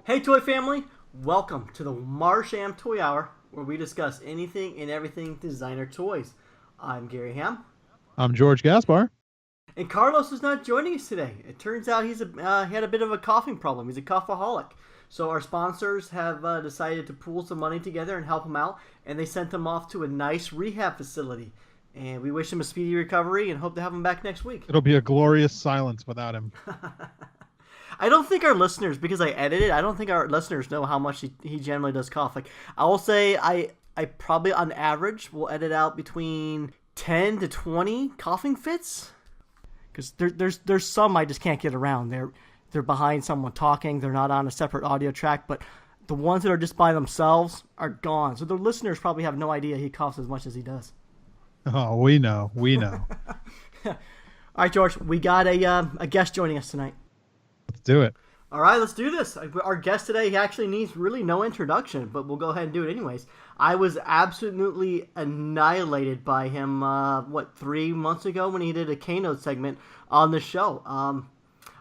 Hey Toy Family, welcome to the Marsham Toy Hour, where we discuss anything and everything designer toys. I'm Gary Ham, I'm George Gaspar. and Carlos is not joining us today. It turns out he had a bit of a coughing problem. He's a coughaholic. So our sponsors have decided to pool some money together and help him out, and they sent him off to a nice rehab facility. And we wish him a speedy recovery and hope to have him back next week. It'll be a glorious silence without him. I don't think our listeners, because I edited, I don't think our listeners know how much he generally does cough. Like, I will say I probably on average will edit out between 10 to 20 coughing fits. Because there's some I just can't get around. They're behind someone talking. They're not on a separate audio track. But the ones that are just by themselves are gone. So the listeners probably have no idea he coughs as much as he does. Oh, we know. All right, George, we got a guest joining us tonight. Let's do it. All right, let's do this. Our guest today, he actually needs really no introduction, but we'll go ahead and do it anyways. I was absolutely annihilated by him, 3 months ago when he did a kaNO segment on the show.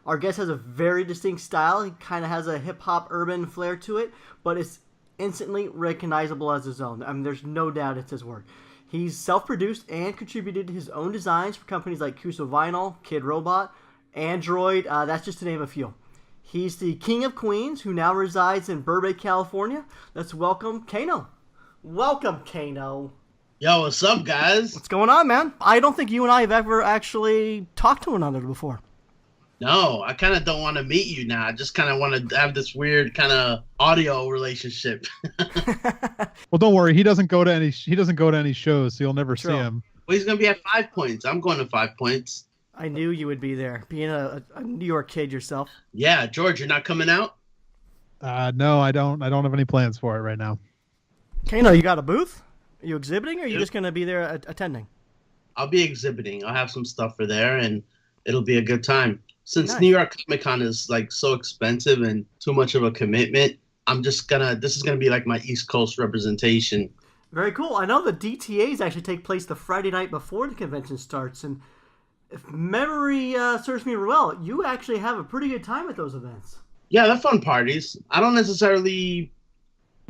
Our guest has a very distinct style. He kind of has a hip-hop urban flair to it, but it's instantly recognizable as his own. I mean, there's no doubt it's his work. He's self-produced and contributed his own designs for companies like Kuso Vinyl, Kid Robot, Android, that's just to name a few. He's the king of queens who now resides in Burbank, California. Let's welcome kaNO. Welcome, kaNO. Yo, what's up, guys? What's going on, man? I don't think you and I have ever actually talked to one another before. No, I kind of don't want to meet you now. I just kind of want to have this weird kind of audio relationship. Well, don't worry. He doesn't go to any shows, so you'll never see him. Well, he's gonna be at 5 Points. I'm going to 5 Points. I knew you would be there, being a New York kid yourself. Yeah, George, you're not coming out? No, I don't have any plans for it right now. kaNO, you got a booth? Are you exhibiting, or are you just going to be there attending? I'll be exhibiting. I'll have some stuff for there, and it'll be a good time. Since Nice. New York Comic Con is like so expensive and too much of a commitment, this is gonna be like my East Coast representation. Very cool. I know the DTAs actually take place the Friday night before the convention starts, and if memory serves me well, you actually have a pretty good time at those events. Yeah, they're fun parties. I don't necessarily,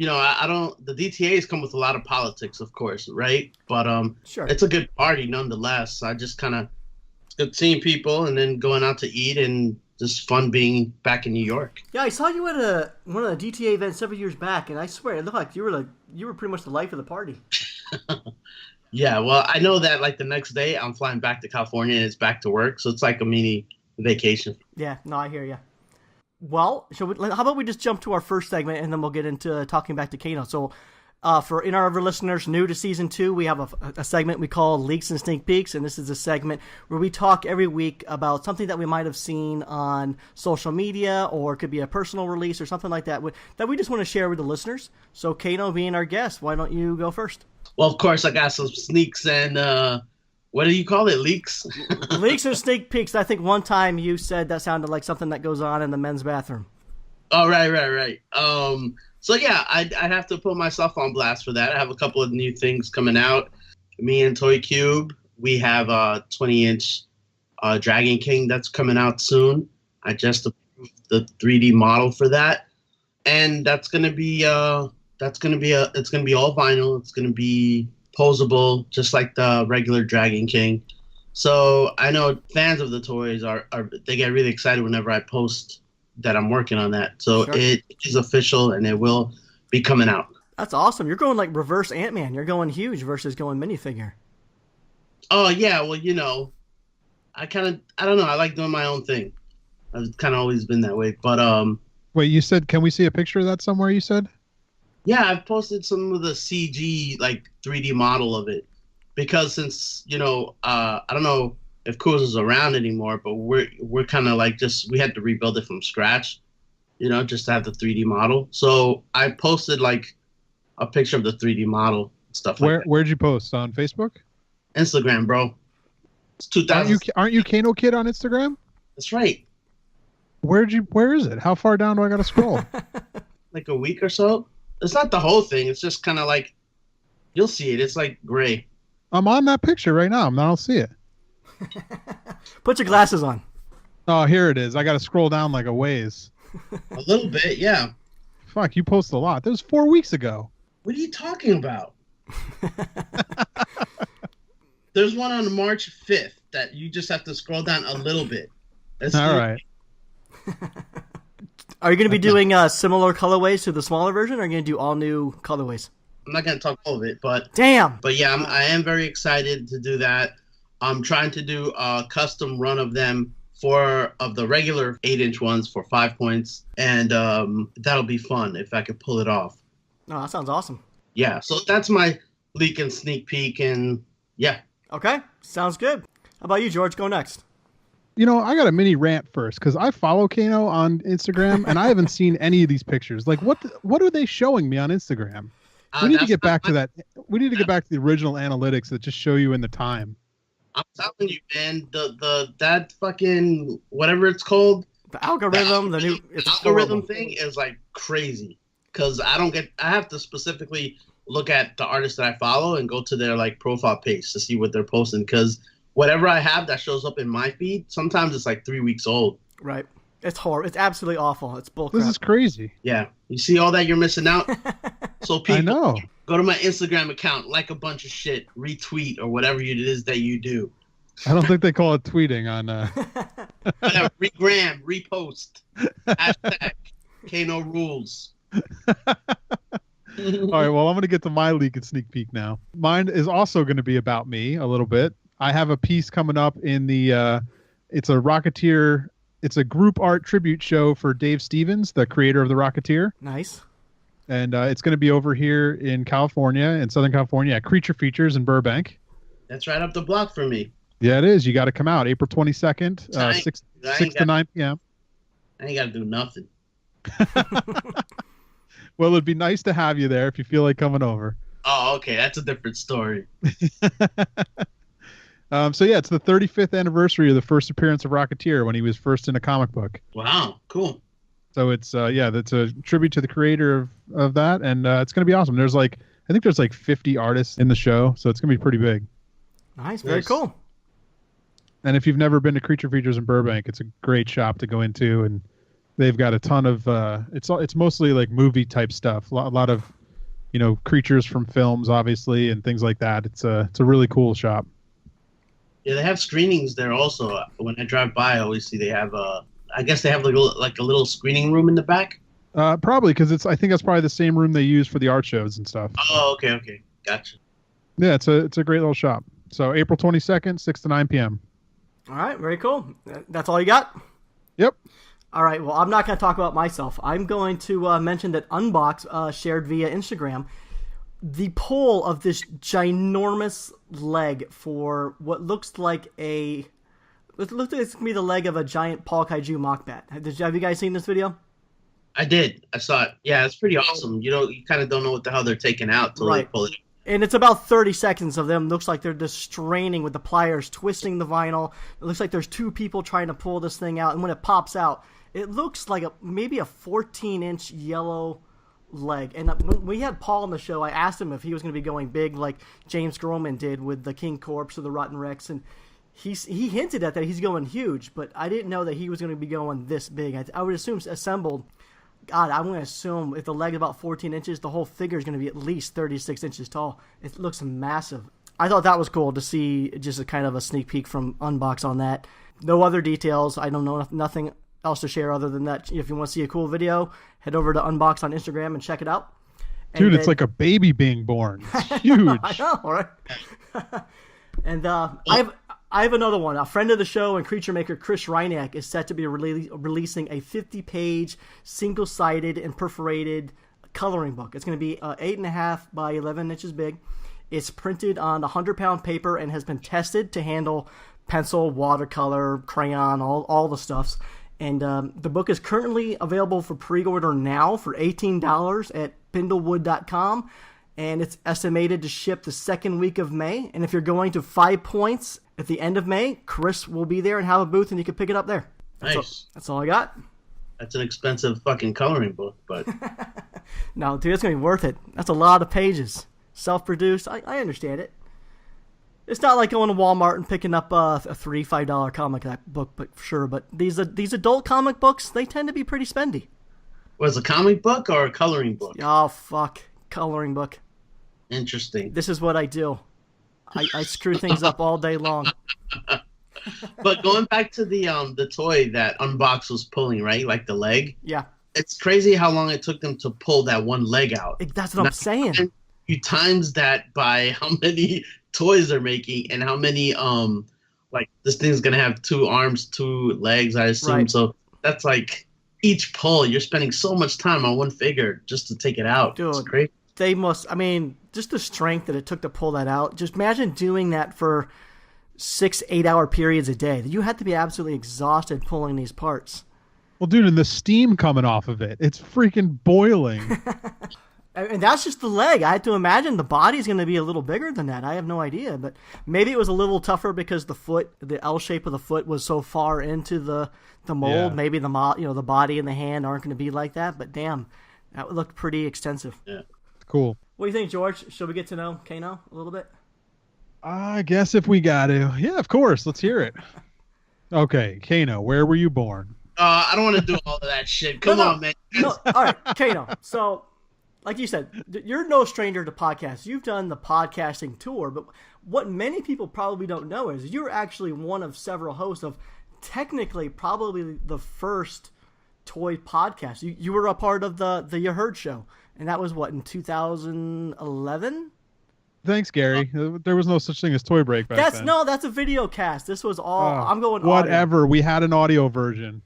I don't. The DTAs come with a lot of politics, of course, right? But Sure. it's a good party nonetheless. I just kind of, it's good seeing people and then going out to eat and just fun being back in New York. Yeah, I saw you at one of the DTA events several years back, and I swear it looked like you were pretty much the life of the party. Yeah, well, I know that like the next day I'm flying back to California and it's back to work, so it's like a mini vacation. Yeah, no, I hear you. Well, how about we just jump to our first segment, and then we'll get into talking back to kaNO. So, for in our listeners new to season 2, we have a segment we call Leaks and Sneak Peeks, and this is a segment where we talk every week about something that we might have seen on social media, or it could be a personal release or something like that that we just want to share with the listeners. So, kaNO being our guest, why don't you go first? Well, of course, I got some sneaks and what do you call it? Leaks? Leaks and Sneak Peeks. I think one time you said that sounded like something that goes on in the men's bathroom. Oh, right. So yeah, I'd have to put myself on blast for that. I have a couple of new things coming out. Me and Toy Cube, we have a 20-inch Dragon King that's coming out soon. I just approved the 3D model for that, and it's gonna be all vinyl. It's gonna be posable, just like the regular Dragon King. So I know fans of the toys they get really excited whenever I post that I'm working on that. So Sure. It is official and it will be coming out. That's awesome. You're going like reverse Ant-Man. You're going huge versus going minifigure. Oh yeah, well I don't know. I like doing my own thing. I've kind of always been that way. But Wait, you said, can we see a picture of that somewhere? You said. yeah, I've posted some of the CG like 3D model of it because since I don't know if Kaws is around anymore, but we're kind of like we had to rebuild it from scratch, just to have the 3D model. So I posted like a picture of the 3D model and stuff like that. Where'd you post? On Facebook? Instagram, bro. It's 2000. Aren't you kaNO Kid on Instagram? That's right. Where is it? How far down do I gotta scroll? Like a week or so. It's not the whole thing. It's just kind of like you'll see it. It's like gray. I'm on that picture right now. I don't see it. Put your glasses on. Oh, here it is. I gotta scroll down like a ways. A little bit, yeah. Fuck, you post a lot. That was 4 weeks ago. What are you talking about? There's one on March 5th that you just have to scroll down a little bit. All right. Are you going to be doing similar colorways to the smaller version, or are you going to do all new colorways? I'm not going to talk all of it, but damn. But yeah, I am very excited to do that. I'm trying to do a custom run of them, 4 of the regular 8-inch ones for 5 points, and that'll be fun if I could pull it off. Oh, that sounds awesome. Yeah, so that's my leak and sneak peek, and yeah. Okay, sounds good. How about you, George? Go next. You know, I got a mini rant first because I follow kaNO on Instagram and I haven't seen any of these pictures. Like, what are they showing me on Instagram? We need to get back to that. We need to get back to the original analytics that just show you in the time. I'm telling you, man, that fucking whatever it's called, the algorithm, the new algorithm thing is like crazy. Because I have to specifically look at the artists that I follow and go to their like profile page to see what they're posting. Because whatever I have that shows up in my feed, sometimes it's like 3 weeks old. Right. It's horrible. It's absolutely awful. It's bullcrap. This is crazy. Yeah. You see all that, you're missing out. So people, I know. Go to my Instagram account, like a bunch of shit, retweet, or whatever it is that you do. I don't think they call it tweeting on... Whatever, regram, repost, hashtag, kaNO rules. All right, well, I'm going to get to my leak and sneak peek now. Mine is also going to be about me a little bit. I have a piece coming up in the... it's a Rocketeer... It's a group art tribute show for Dave Stevens, the creator of the Rocketeer. Nice. And it's going to be over here in California, in Southern California, at Creature Features in Burbank. That's right up the block for me. Yeah, it is. You got to come out April 22nd, 6 to 9 p.m. I ain't got to do nothing. Well, it'd be nice to have you there if you feel like coming over. Oh, okay. That's a different story. So yeah, it's the 35th anniversary of the first appearance of Rocketeer when he was first in a comic book. Wow, cool. So it's that's a tribute to the creator of that, and it's gonna be awesome. I think there's like 50 artists in the show, so it's gonna be pretty big. Nice, very cool. And if you've never been to Creature Features in Burbank, it's a great shop to go into, and they've got a ton of it's mostly like movie type stuff. A lot of creatures from films, obviously, and things like that. It's a really cool shop. Yeah, they have screenings there also. When I drive by, I always see they have I guess they have like a little screening room in the back. Probably because I think that's probably the same room they use for the art shows and stuff. Oh, okay, gotcha. Yeah, it's a great little shop. So April 22nd, 6 to 9 p.m. All right, very cool. That's all you got? Yep. All right, well, I'm not going to talk about myself. I'm going to mention that Unbox shared via Instagram the pull of this ginormous leg for what looks like it looks like it's going to be the leg of a giant Paul Kaiju Mockbat. Have you guys seen this video? I did. I saw it. Yeah, it's pretty awesome. You kind of don't know what the hell they're taking out till they pull it. And it's about 30 seconds of them. Looks like they're just straining with the pliers, twisting the vinyl. It looks like there's 2 people trying to pull this thing out. And when it pops out, it looks like maybe a 14-inch yellow leg. And when we had Paul on the show, I asked him if he was going to be going big like James Groman did with the King Corpse or the Rotten Rex. And he hinted at that he's going huge, but I didn't know that he was going to be going this big. I would assume assembled. God, I'm going to assume if the leg is about 14 inches, the whole figure is going to be at least 36 inches tall. It looks massive. I thought that was cool to see just a kind of a sneak peek from Unbox on that. No other details. I don't know nothing else to share other than that. If you want to see a cool video, head over to Unbox on Instagram and check it out. Dude, it's like a baby being born. It's huge. I know, right? And I have another one. A friend of the show and creature maker Chris Reinack is set to be releasing a 50-page, single-sided and perforated coloring book. It's going to be 8.5 by 11 inches big. It's printed on 100-pound paper and has been tested to handle pencil, watercolor, crayon, all the stuffs. And the book is currently available for pre-order now for $18 at pindlewood.com. And it's estimated to ship the second week of May. And if you're going to 5 Points at the end of May, Chris will be there and have a booth, and you can pick it up there. That's all I got. That's an expensive fucking coloring book, but... No, dude, it's going to be worth it. That's a lot of pages. Self-produced. I understand it. It's not like going to Walmart and picking up a $3-5 comic book, but sure. But these adult comic books, they tend to be pretty spendy. Was it a comic book or a coloring book? Oh fuck, coloring book. Interesting. This is what I do. I screw things up all day long. But going back to the toy that Unbox was pulling, right? Like the leg. Yeah. It's crazy how long it took them to pull that one leg out. That's what I'm saying. You times that by how many toys they're making and how many like this thing's gonna have 2 arms, 2 legs, I assume. Right. So that's like each pull, you're spending so much time on one figure just to take it out. Dude, it's great. They must. I mean, just the strength that it took to pull that out. Just imagine doing that for 6-8 hour periods a day. You had to be absolutely exhausted pulling these parts. Well, dude, and the steam coming off of it, it's freaking boiling. And that's just the leg. I had to imagine the body's going to be a little bigger than that. I have no idea, but maybe it was a little tougher because the L shape of the foot was so far into the mold. Yeah. Maybe the body and the hand aren't going to be like that. But damn, that looked pretty extensive. Yeah, Cool. What do you think, George? Should we get to know kaNO a little bit? I guess if we got to, yeah, of course. Let's hear it. Okay, kaNO, where were you born? I don't want to do all of that shit. Come on, man. No, all right, kaNO. So, like you said, you're no stranger to podcasts. You've done the podcasting tour, but what many people probably don't know is you're actually one of several hosts of technically probably the first toy podcast. You were a part of the You Heard show, and that was what, in 2011? Thanks, Gary. There was no such thing as Toy Break back then. No, that's a video cast. This was all. I'm going whatever. audio. We had an audio version.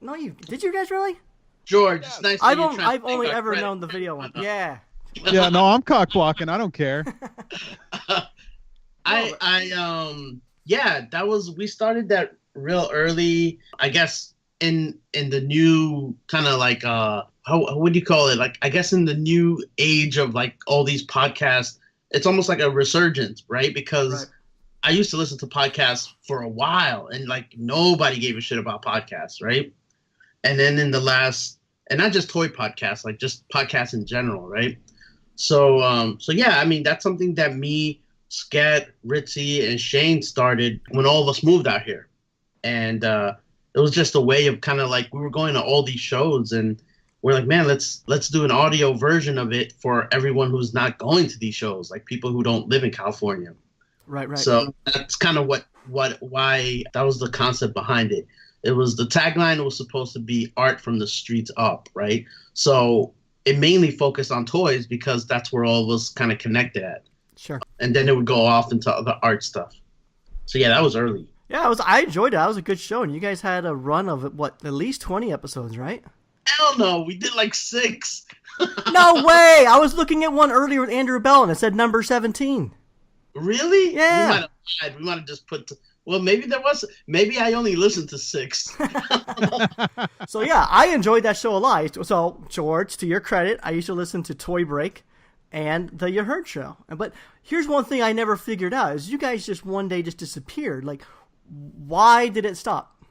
No, did you guys really? George, it's nice. I've only ever known the video one. Yeah. Yeah, no, I'm cock blocking. I don't care. Yeah, we started that real early, I guess, in the new kind of like how would you call it? Like, I guess in the new age of like all these podcasts, it's almost like a resurgence, right? Because Right. I used to listen to podcasts for a while and like nobody gave a shit about podcasts, right? And then in the last, and not just toy podcasts, like just podcasts in general, right? So yeah, I mean, that's something that me, Scat, Ritzy, and Shane started when all of us moved out here. And it was just a way of kind of like, we were going to all these shows and we're like, man, let's do an audio version of it for everyone who's not going to these shows, like people who don't live in California. Right. So that's kind of why that was the concept behind it. It was the tagline was supposed to be art from the streets up, right? So it mainly focused on toys because that's where all of us kind of connected at. Sure. And then it would go off into other art stuff. So yeah, that was early. Yeah, I enjoyed it. That was a good show, and you guys had a run of at least 20 episodes, right? Hell no, we did like 6. No way! I was looking at one earlier with Andrew Bell, and it said number 17. Really? Yeah. We might have lied. We might have just put. Well, maybe I only listened to 6. So yeah, I enjoyed that show a lot. So George, to your credit, I used to listen to Toy Break and the You Heard show. But here's one thing I never figured out: is you guys just one day just disappeared. Like, why did it stop?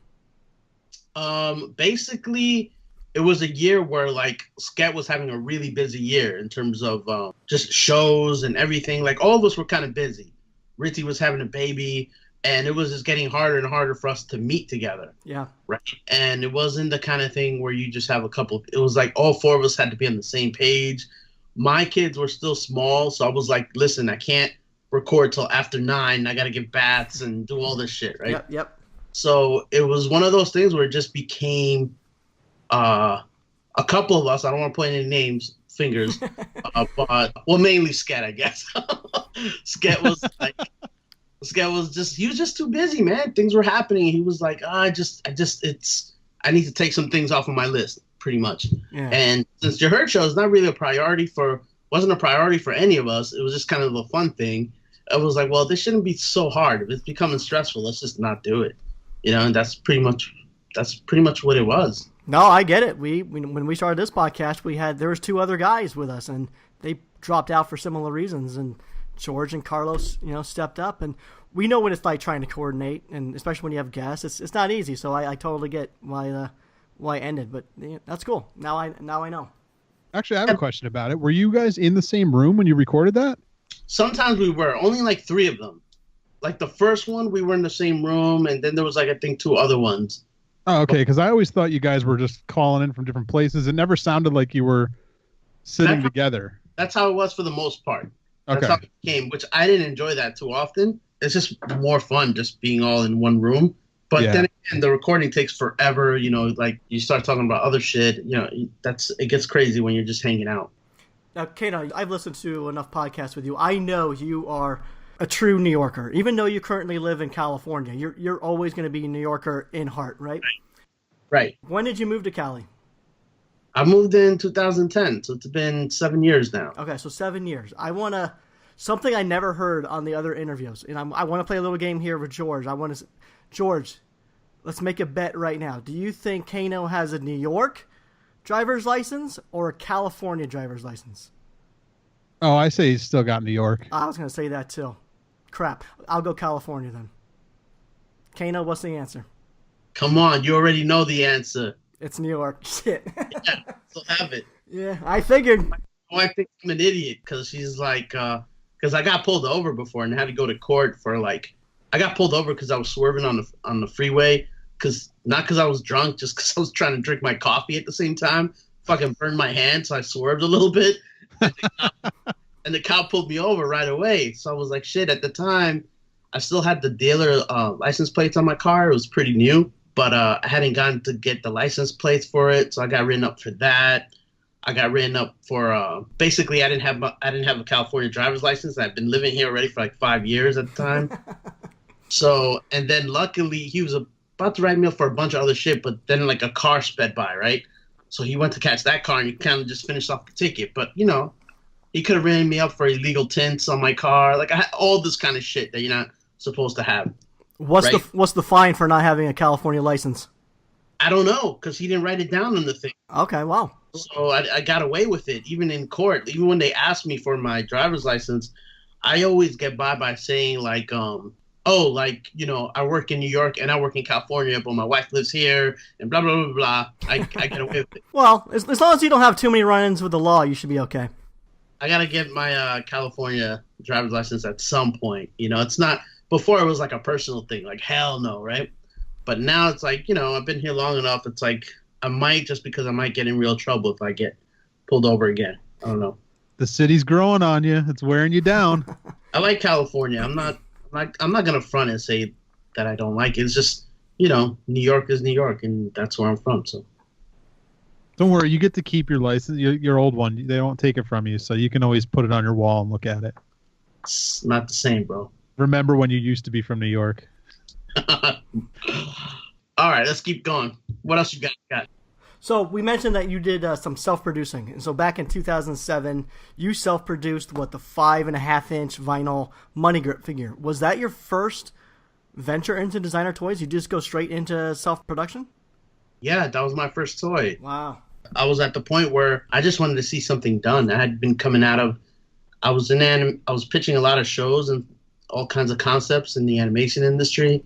Basically, it was a year where like Scat was having a really busy year in terms of just shows and everything. Like all of us were kind of busy. Ritzy was having a baby. And it was just getting harder and harder for us to meet together. Yeah. Right. And it wasn't the kind of thing where you just have a couple. It was like all 4 of us had to be on the same page. My kids were still small. So I was like, listen, I can't record till after 9. I got to give baths and do all this shit. Right. Yep. So it was one of those things where it just became a couple of us. I don't want to point any fingers. But mainly Scat, I guess. Scat was like. This guy was he was just too busy, man. Things were happening. He was like, I need to take some things off of my list, pretty much. Yeah. And since your Heard show is not really wasn't a priority for any of us. It was just kind of a fun thing. I was like, well, this shouldn't be so hard. If it's becoming stressful, let's just not do it. And that's pretty much what it was. No, I get it. When we started this podcast, there was 2 other guys with us, and they dropped out for similar reasons, and George and Carlos, stepped up, and we know what it's like trying to coordinate, and especially when you have guests, it's not easy. So I totally get why it ended, but that's cool. Now I know. Actually, I have a question about it. Were you guys in the same room when you recorded that? Sometimes we were only like 3 of them. Like the first one, we were in the same room, and then there was like I think 2 other ones. Oh, okay. Because I always thought you guys were just calling in from different places. It never sounded like you were sitting together. That's how it was for the most part. That's Okay. how it became, which I didn't enjoy that too often. It's just more fun just being all in one room. But Yeah. then again, the recording takes forever. You know, like you start talking about other shit. You know, it gets crazy when you're just hanging out. Now, kaNO, I've listened to enough podcasts with you. I know you are a true New Yorker. Even though you currently live in California, you're always going to be a New Yorker in heart, right? Right. When did you move to Cali? I moved in 2010, so it's been 7 years now. Okay, so 7 years. I want to something I never heard on the other interviews, and I want to play a little game here with George. George, let's make a bet right now. Do you think kaNO has a New York driver's license or a California driver's license? Oh, I say he's still got New York. I was going to say that too. Crap. I'll go California then. kaNO, what's the answer? Come on, you already know the answer. It's New York. Shit. Yeah, so have it. Yeah, I figured. My wife thinks I'm an idiot because she's like, because I got pulled over before and had to go to court for like, I got pulled over because I was swerving on the freeway, not because I was drunk, just because I was trying to drink my coffee at the same time. Fucking burned my hand, so I swerved a little bit. And the cop pulled me over right away. So I was like, shit, at the time, I still had the dealer license plates on my car. It was pretty new, but I hadn't gotten to get the license plates for it. So I got written up for that. I got written up for basically I didn't have a California driver's license. I've been living here already for like 5 years at the time. So, and then luckily he was about to write me up for a bunch of other shit, but then like a car sped by, right? So he went to catch that car and he kind of just finished off the ticket. But, you know, he could have written me up for illegal tints on my car. Like I had all this kind of shit that you're not supposed to have. What's the fine for not having a California license? I don't know, because he didn't write it down on the thing. Okay, wow. So I got away with it, even in court. Even when they asked me for my driver's license, I always get by saying like, oh, like, you know, I work in New York and I work in California, but my wife lives here and blah, blah, blah, blah. I get away with it. Well, as long as you don't have too many run-ins with the law, you should be okay. I got to get my California driver's license at some point. You know, it's not, before it was like a personal thing, like hell no, right? But now it's like, you know, I've been here long enough. It's like, I might, just because I might get in real trouble if I get pulled over again. I don't know. The city's growing on you. It's wearing you down. I like California. I'm not gonna front and say that I don't like it. It's just, you know, New York is New York, and that's where I'm from. So Don't worry, you get to keep your license, your old one. They don't take it from you, so you can always put it on your wall and look at it. it's not the same, bro. Remember when you used to be from New York? All right, let's keep going. What else you got? So we mentioned that you did some self-producing. And so back in 2007, you self-produced, the 5.5-inch vinyl money grip figure. Was that your first venture into designer toys? You just go straight into self-production? Yeah, that was my first toy. Wow. I was at the point where I just wanted to see something done. I had been coming out of, I was pitching a lot of shows and all kinds of concepts in the animation industry,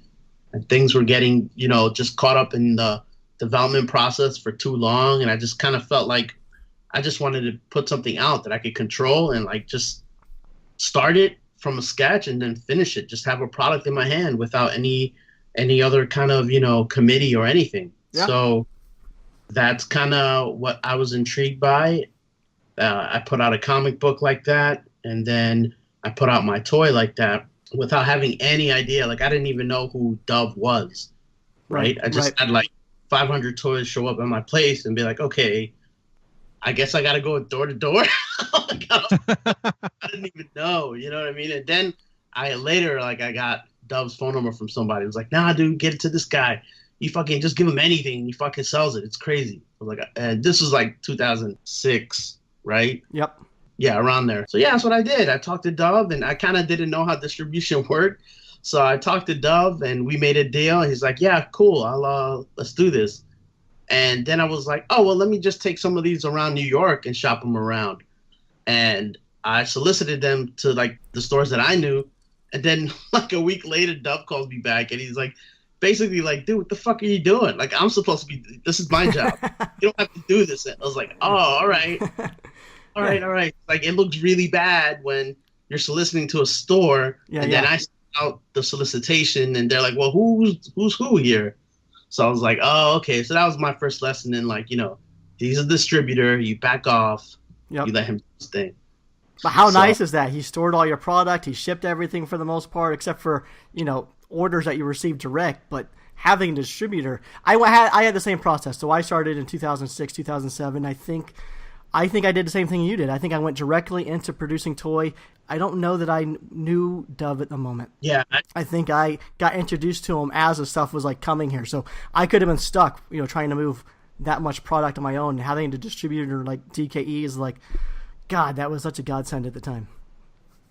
and things were getting, you know, just caught up in the development process for too long. And I just kind of felt like I just wanted to put something out that I could control and like just start it from a sketch and then finish it. Just have a product in my hand without any other kind of, you know, committee or anything. Yeah. So that's kind of what I was intrigued by. I put out a comic book like that, and then I put out my toy like that without having any idea. Like, I didn't even know who Dove was, right? I just had like 500 toys show up at my place and be like, okay, I guess I got to go door to door. I didn't even know, you know what I mean? And then I got Dove's phone number from somebody. It was like, nah, dude, get it to this guy. You fucking just give him anything. He fucking sells it. It's crazy. I was like, and this was like 2006, right? Yep. Yeah, around there. So yeah, that's what I did. I talked to Dove, and I kind of didn't know how distribution worked. So I talked to Dove, and we made a deal. He's like, yeah, cool. Let's do this. And then I was like, oh, well, let me just take some of these around New York and shop them around. And I solicited them to like the stores that I knew. And then like a week later, Dove calls me back, and he's like, basically like, dude, what the fuck are you doing? Like, I'm supposed to be, this is my job. You don't have to do this. And I was like, oh, all right. All right. Like, it looks really bad when you're soliciting to a store, then I out the solicitation, and they're like, well, who's who here? So I was like, oh, okay. So that was my first lesson in, like, he's a distributor. You back off. Yep. You let him do his thing. But how nice is that? He stored all your product. He shipped everything for the most part, except for, orders that you received direct. But having a distributor, I had the same process. So I started in 2006, 2007. I think I did the same thing you did. I think I went directly into producing toy. I don't know that I knew Dove at the moment. Yeah. I think I got introduced to him as the stuff was like coming here. So I could have been stuck, trying to move that much product on my own. Having a distributor like DKE is like, God, that was such a godsend at the time.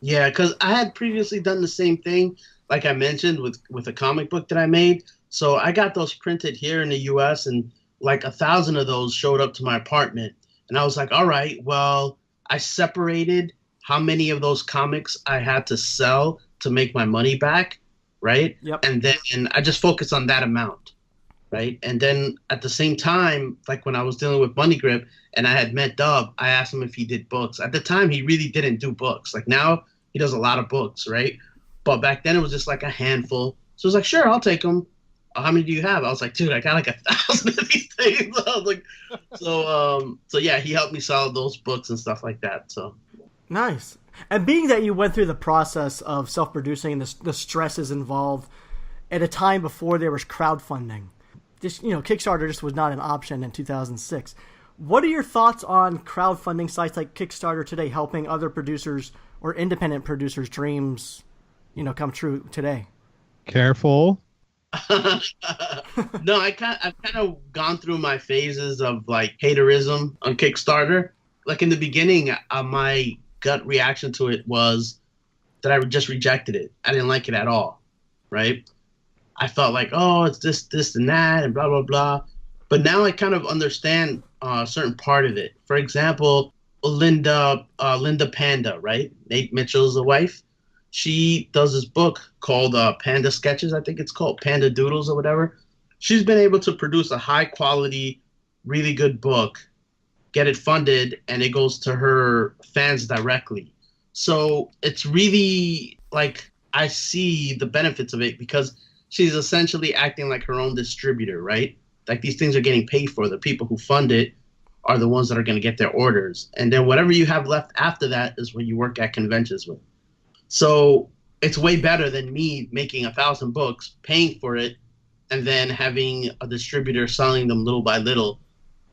Yeah, because I had previously done the same thing, like I mentioned, with a comic book that I made. So I got those printed here in the U.S., and like 1,000 of those showed up to my apartment. And I was like, all right, well, I separated how many of those comics I had to sell to make my money back, right? Yep. And then I just focused on that amount, right? And then at the same time, like when I was dealing with Money Grip and I had met Dub, I asked him if he did books. At the time, he really didn't do books. Like now, he does a lot of books, right? But back then, it was just like a handful. So I was like, sure, I'll take them. How many do you have? I was like, dude, I got like 1,000 of these things. I was like, so yeah, he helped me sell those books and stuff like that. So nice. And being that you went through the process of self-producing and the stresses involved at a time before there was crowdfunding, just Kickstarter just was not an option in 2006. What are your thoughts on crowdfunding sites like Kickstarter today, helping other producers or independent producers' dreams, come true today? Careful. No, I've kind of gone through my phases of like haterism on Kickstarter. Like in the beginning, my gut reaction to it was that I just rejected it. I didn't like it at all, right? I felt like, oh, it's this, and that, and blah, blah, blah. But now I kind of understand a certain part of it. For example, Linda Panda, right? Nate Mitchell's wife. She does this book called Panda Sketches, I think it's called, Panda Doodles or whatever. She's been able to produce a high-quality, really good book, get it funded, and it goes to her fans directly. So it's really, like, I see the benefits of it because she's essentially acting like her own distributor, right? Like, these things are getting paid for. The people who fund it are the ones that are going to get their orders. And then whatever you have left after that is what you work at conventions with. So it's way better than me making 1,000 books, paying for it, and then having a distributor selling them little by little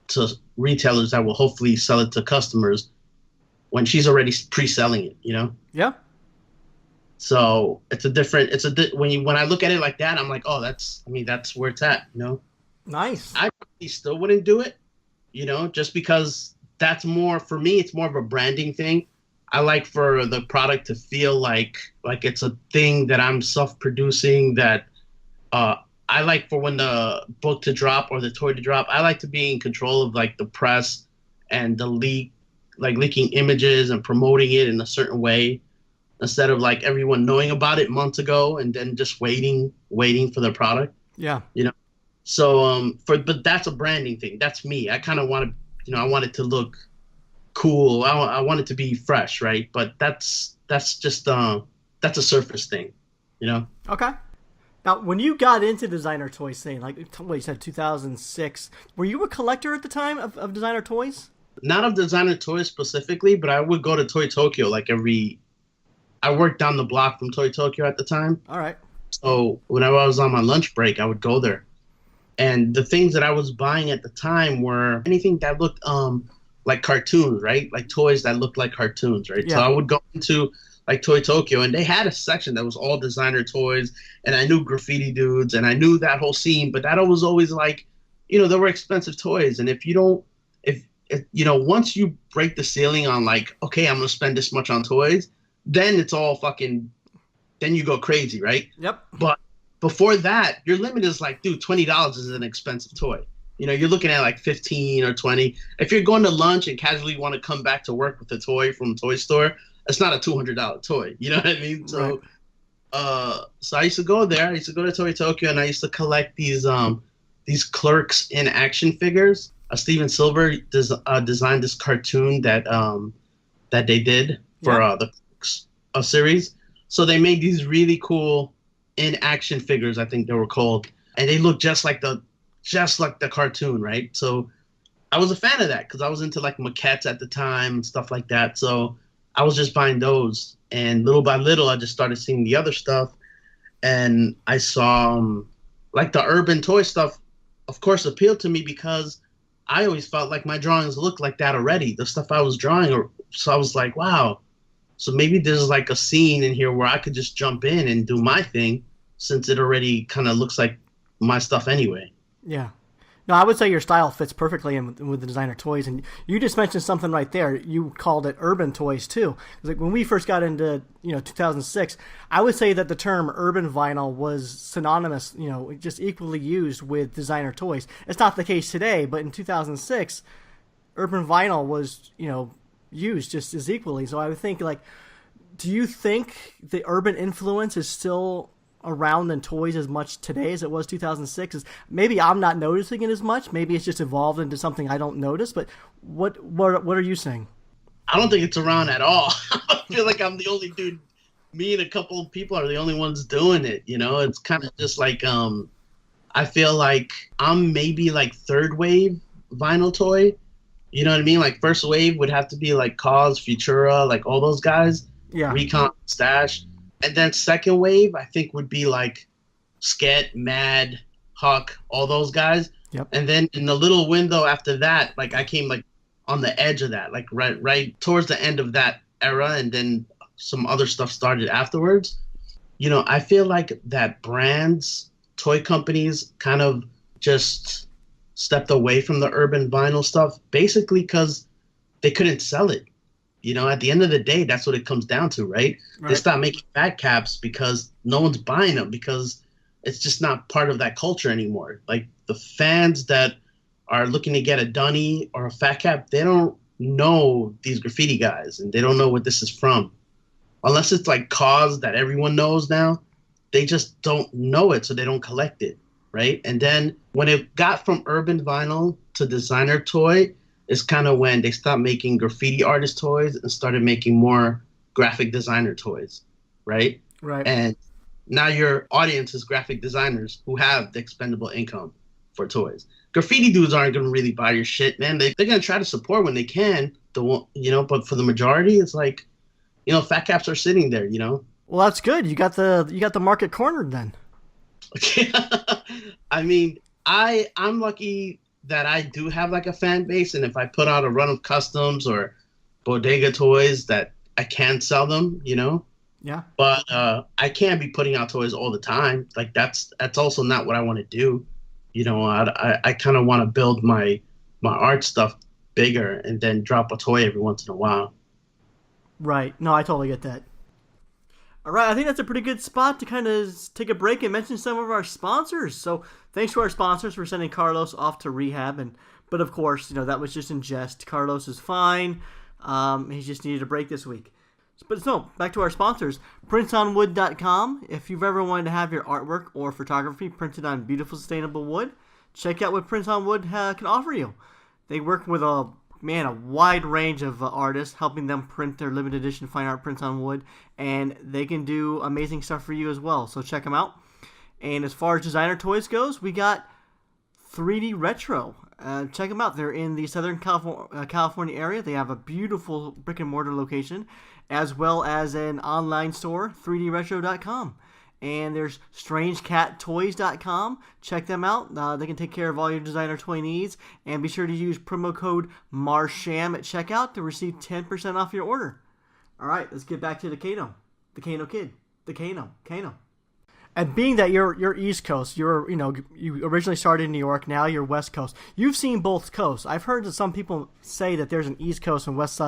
to retailers that will hopefully sell it to customers when she's already pre-selling it, Yeah. So when I look at it like that, I'm like, oh, that's where it's at, Nice. I probably still wouldn't do it, just because that's more, for me, it's more of a branding thing. I like for the product to feel like it's a thing that I'm self-producing, that I like for when the book to drop or the toy to drop. I like to be in control of like the press and the leaking images and promoting it in a certain way instead of like everyone knowing about it months ago and then just waiting for the product. Yeah. So but that's a branding thing. That's me. I kind of want to, I want it to look cool. I want it to be fresh, right? But that's just that's a surface thing, Okay. Now, when you got into designer toys, saying like what you said, 2006, were you a collector at the time of designer toys? Not of designer toys specifically, but I would go to Toy Tokyo I worked down the block from Toy Tokyo at the time. All right. So whenever I was on my lunch break, I would go there. And the things that I was buying at the time were anything that looked like cartoons, right? Like toys that looked like cartoons, right? Yeah. So I would go into like Toy Tokyo, and they had a section that was all designer toys, and I knew graffiti dudes, and I knew that whole scene, but that was always like, they were expensive toys, and if once you break the ceiling on like, okay, I'm gonna spend this much on toys, then it's all fucking, then you go crazy, right? Yep. But before that, your limit is like, dude, $20 is an expensive toy. You're looking at like 15 or 20. If you're going to lunch and casually want to come back to work with a toy from a toy store, it's not a $200 toy. You know what I mean? So, right. So I used to go there. I used to go to Toy Tokyo, and I used to collect these Clerks in action figures. Steven Silver designed this cartoon that they did for the Clerks series. So they made these really cool in-action figures, I think they were called, and they look just like the cartoon, right? So I was a fan of that because I was into like maquettes at the time and stuff like that. So I was just buying those, and little by little, I just started seeing the other stuff, and I saw like the urban toy stuff. Of course, appealed to me because I always felt like my drawings looked like that already. The stuff I was drawing, so I was like, wow. So maybe there's like a scene in here where I could just jump in and do my thing, since it already kind of looks like my stuff anyway. Yeah. No, I would say your style fits perfectly in with the designer toys, and you just mentioned something right there. You called it urban toys too. Like when we first got into 2006, I would say that the term urban vinyl was synonymous, just equally used with designer toys. It's not the case today, but in 2006, urban vinyl was used just as equally. So I would think do you think the urban influence is still around in toys as much today as it was 2006? Maybe I'm not noticing it as much. Maybe it's just evolved into something I don't notice. But what are you saying? I don't think it's around at all. I feel like I'm the only dude. Me and a couple of people are the only ones doing it. It's kind of just like I feel like I'm maybe like third wave vinyl toy. You know what I mean? Like first wave would have to be like Kaws, Futura, like all those guys. Yeah. Recon, Stash. And then second wave, I think, would be like Sket, Mad, Huck, all those guys. Yep. And then in the little window after that, like I came like on the edge of that, like right towards the end of that era, and then some other stuff started afterwards. I feel like that brands, toy companies kind of just stepped away from the urban vinyl stuff, basically because they couldn't sell it. At the end of the day, that's what it comes down to, right? They stopped making fat caps because no one's buying them, because it's just not part of that culture anymore. Like the fans that are looking to get a dunny or a fat cap, they don't know these graffiti guys, and they don't know what this is from. Unless it's like Kaws that everyone knows now, they just don't know it, so they don't collect it, right? And then when it got from urban vinyl to designer toy, is kind of when they stopped making graffiti artist toys and started making more graphic designer toys, right? Right. And now your audience is graphic designers who have the expendable income for toys. Graffiti dudes aren't going to really buy your shit, man. They're going to try to support when they can, but for the majority, it's like, fat caps are sitting there, Well, that's good. You got the market cornered then. I mean, I'm lucky that I do have like a fan base, and if I put out a run of customs or bodega toys, that I can sell them, Yeah. But I can't be putting out toys all the time. Like that's also not what I want to do. I kind of want to build my art stuff bigger and then drop a toy every once in a while. Right. No, I totally get that. All right, I think that's a pretty good spot to kind of take a break and mention some of our sponsors. So thanks to our sponsors for sending Carlos off to rehab. But of course, that was just in jest. Carlos is fine. He just needed a break this week. But no, back to our sponsors. PrintsOnWood.com. If you've ever wanted to have your artwork or photography printed on beautiful sustainable wood, check out what Prints on Wood can offer you. They work with a wide range of artists, helping them print their limited edition fine art prints on wood, and they can do amazing stuff for you as well. So check them out. And as far as designer toys goes, we got 3D Retro. Check them out. They're in the Southern California area. They have a beautiful brick and mortar location, as well as an online store, 3dretro.com. And there's StrangeCatToys.com. Check them out. They can take care of all your designer toy needs. And be sure to use promo code MARSHAM at checkout to receive 10% off your order. All right, let's get back to the kaNO. The kaNO Kid. The kaNO. And being that you're East Coast, you originally started in New York, now you're West Coast. You've seen both coasts. I've heard that some people say that there's an East Coast and West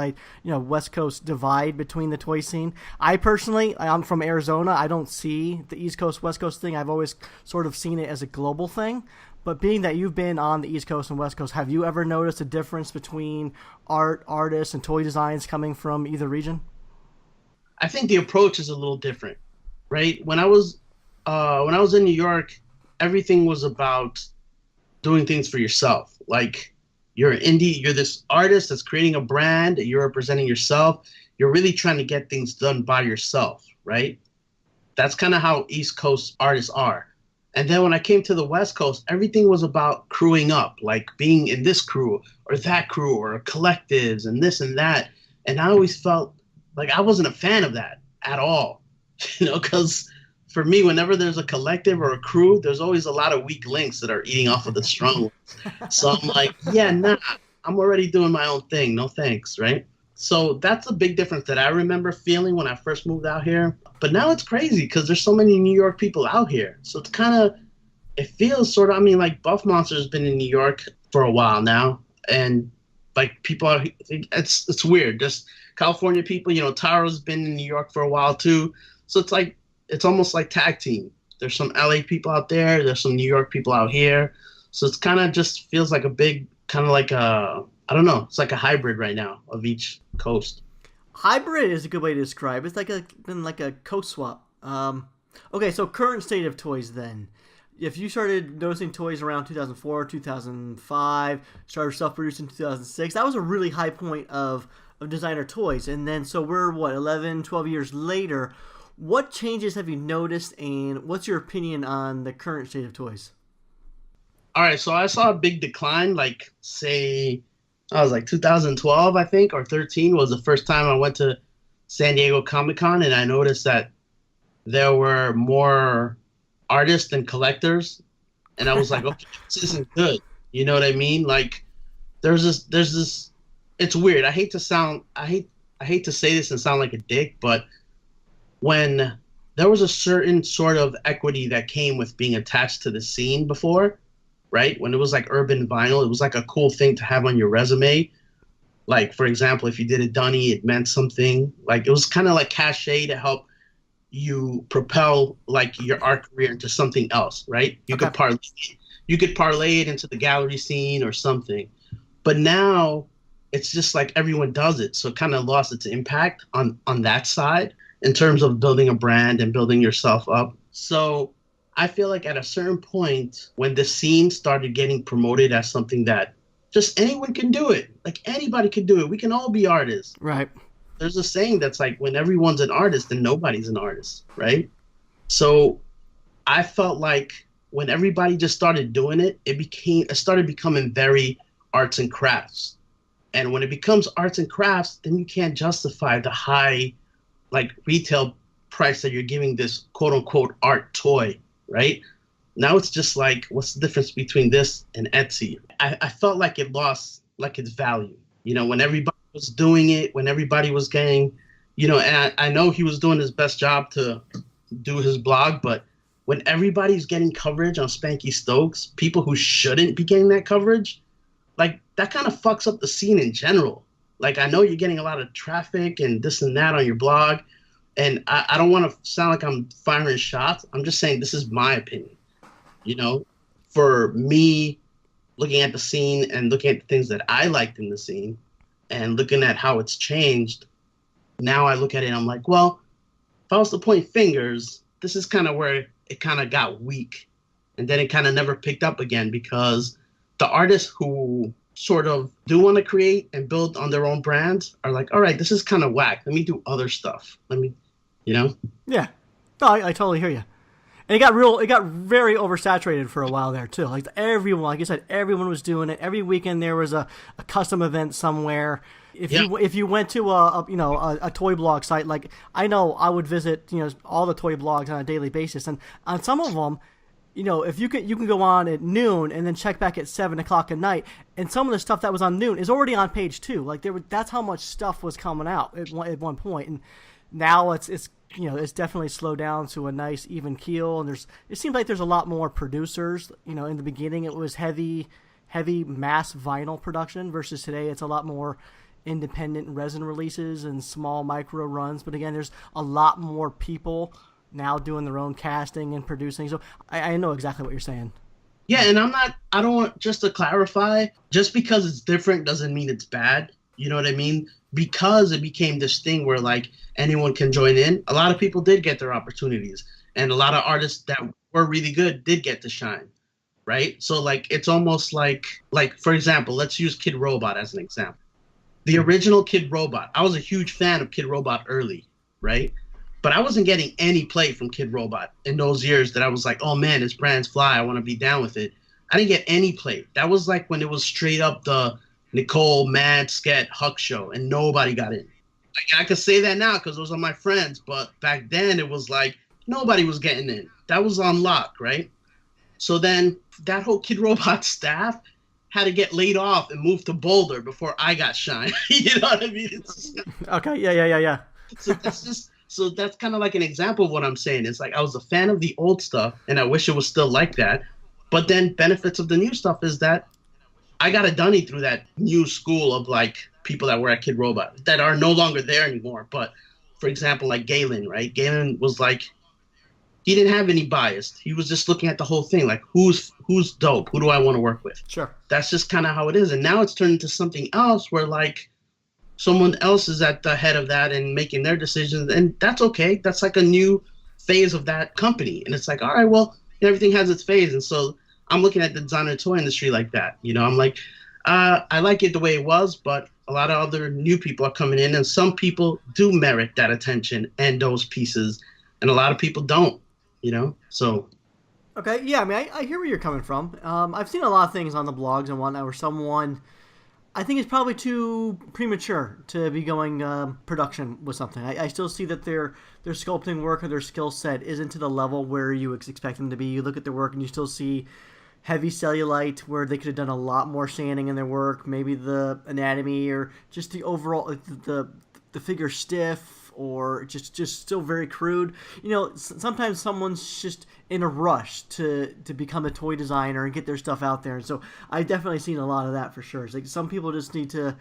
Coast divide between the toy scene. I'm from Arizona. I don't see the East Coast, West Coast thing. I've always sort of seen it as a global thing. But being that you've been on the East Coast and West Coast, have you ever noticed a difference between artists, and toy designs coming from either region? I think the approach is a little different, right? When I was in New York, everything was about doing things for yourself. Like you're indie, you're this artist that's creating a brand, you're representing yourself. You're really trying to get things done by yourself, right? That's kind of how East Coast artists are. And then when I came to the West Coast, everything was about crewing up, like being in this crew or that crew or collectives and this and that. And I always felt like I wasn't a fan of that at all, because for me, whenever there's a collective or a crew, there's always a lot of weak links that are eating off of the strong ones. So I'm like, yeah, nah, I'm already doing my own thing. No thanks, right? So that's a big difference that I remember feeling when I first moved out here. But now it's crazy because there's so many New York people out here. So it's kind of, it feels sort of, I mean, like Buff Monster has been in New York for a while now. And like people are, it's weird. Just California people, Taro's been in New York for a while too. So it's like, it's almost like tag team. There's some LA people out there. There's some New York people out here. So it's kind of just feels like a big, kind of like a, I don't know. It's like a hybrid right now of each coast. Hybrid is a good way to describe it. It's like a coast swap. Okay, so current state of toys then. If you started noticing toys around 2004, 2005, started self-producing in 2006, that was a really high point of designer toys. And then, so we're, 11, 12 years later. What changes have you noticed, and what's your opinion on the current state of toys? All right, so I saw a big decline, like, say, I was like 2012, I think, or 13 was the first time I went to San Diego Comic-Con, and I noticed that there were more artists than collectors, and I was like, okay, this isn't good. You know what I mean? Like, there's this. It's weird. I hate to say this and sound like a dick, but when there was a certain sort of equity that came with being attached to the scene before, right? When it was like urban vinyl, it was like a cool thing to have on your resume. Like, for example, if you did a Dunny, it meant something. Like, it was kind of like cachet to help you propel like your art career into something else, right? You could parlay it into the gallery scene or something. But now it's just like everyone does it. So it kind of lost its impact on that side in terms of building a brand and building yourself up. So I feel like at a certain point when the scene started getting promoted as something that just anyone can do it, like anybody can do it. We can all be artists. Right. There's a saying that's like, when everyone's an artist, then nobody's an artist, right? So I felt like when everybody just started doing it, it started becoming very arts and crafts. And when it becomes arts and crafts, then you can't justify the high, like, retail price that you're giving this quote unquote art toy, right? Now it's just like, what's the difference between this and Etsy? I felt like it lost like its value, when everybody was doing it, when everybody was getting, and I know he was doing his best job to do his blog, but when everybody's getting coverage on Spanky Stokes, people who shouldn't be getting that coverage, like, that kind of fucks up the scene in general. Like, I know you're getting a lot of traffic and this and that on your blog, and I don't want to sound like I'm firing shots. I'm just saying this is my opinion. For me, looking at the scene and looking at the things that I liked in the scene and looking at how it's changed, now I look at it and I'm like, well, if I was to point fingers, this is kind of where it kind of got weak. And then it kind of never picked up again, because the artists who sort of do want to create and build on their own brands are like, all right, this is kind of whack. Let me do other stuff. Yeah. No, I totally hear you. And it got very oversaturated for a while there too. Like everyone, like you said, everyone was doing it. Every weekend there was a custom event somewhere. If you went to a toy blog site, like I know I would visit all the toy blogs on a daily basis, and on some of them, if you can go on at noon and then check back at 7:00 at night, and some of the stuff that was on noon is already on page 2. Like that's how much stuff was coming out at one point, and now it's definitely slowed down to a nice even keel, and it seems like there's a lot more producers. In the beginning it was heavy mass vinyl production, versus today it's a lot more independent resin releases and small micro runs. But again, there's a lot more people now doing their own casting and producing. So I know exactly what you're saying. Yeah, and I don't want, just to clarify, just because it's different doesn't mean it's bad. You know what I mean? Because it became this thing where like anyone can join in, a lot of people did get their opportunities, and a lot of artists that were really good did get to shine, right? So like it's almost like for example, let's use Kid Robot as an example. The original Kid Robot, I was a huge fan of Kid Robot early, right? But I wasn't getting any play from Kid Robot in those years that I was like, oh man, this brand's fly. I want to be down with it. I didn't get any play. That was like when it was straight up the Nicole, Mad, Sket, Huck show, and nobody got in. Like, I could say that now because those are my friends, but back then it was like nobody was getting in. That was on lock, right? So then that whole Kid Robot staff had to get laid off and move to Boulder before I got shined. You know what I mean? Okay, yeah. So that's kind of like an example of what I'm saying. It's like I was a fan of the old stuff, and I wish it was still like that. But then benefits of the new stuff is that I got a dunny through that new school of like people that were at Kid Robot that are no longer there anymore. But for example, like Galen, right? Galen was like, he didn't have any bias. He was just looking at the whole thing, like who's dope? Who do I want to work with? Sure. That's just kind of how it is. And now it's turned into something else where like someone else is at the head of that and making their decisions. And that's okay. That's like a new phase of that company. And it's like, all right, well, everything has its phase. And so I'm looking at the designer toy industry like that. You know, I'm like, I like it the way it was, but a lot of other new people are coming in, and some people do merit that attention and those pieces, and a lot of people don't, you know? So. Okay, yeah, I mean, I hear where you're coming from. I've seen a lot of things on the blogs and whatnot where someone, I think it's probably too premature to be going production with something. I still see that their sculpting work or their skill set isn't to the level where you expect them to be. You look at their work and you still see heavy cellulite where they could have done a lot more sanding in their work. Maybe the anatomy or just the overall, the figure stiff or just still very crude. You know, sometimes someone's just in a rush to become a toy designer and get their stuff out there. And so I've definitely seen a lot of that for sure. It's like some people just need to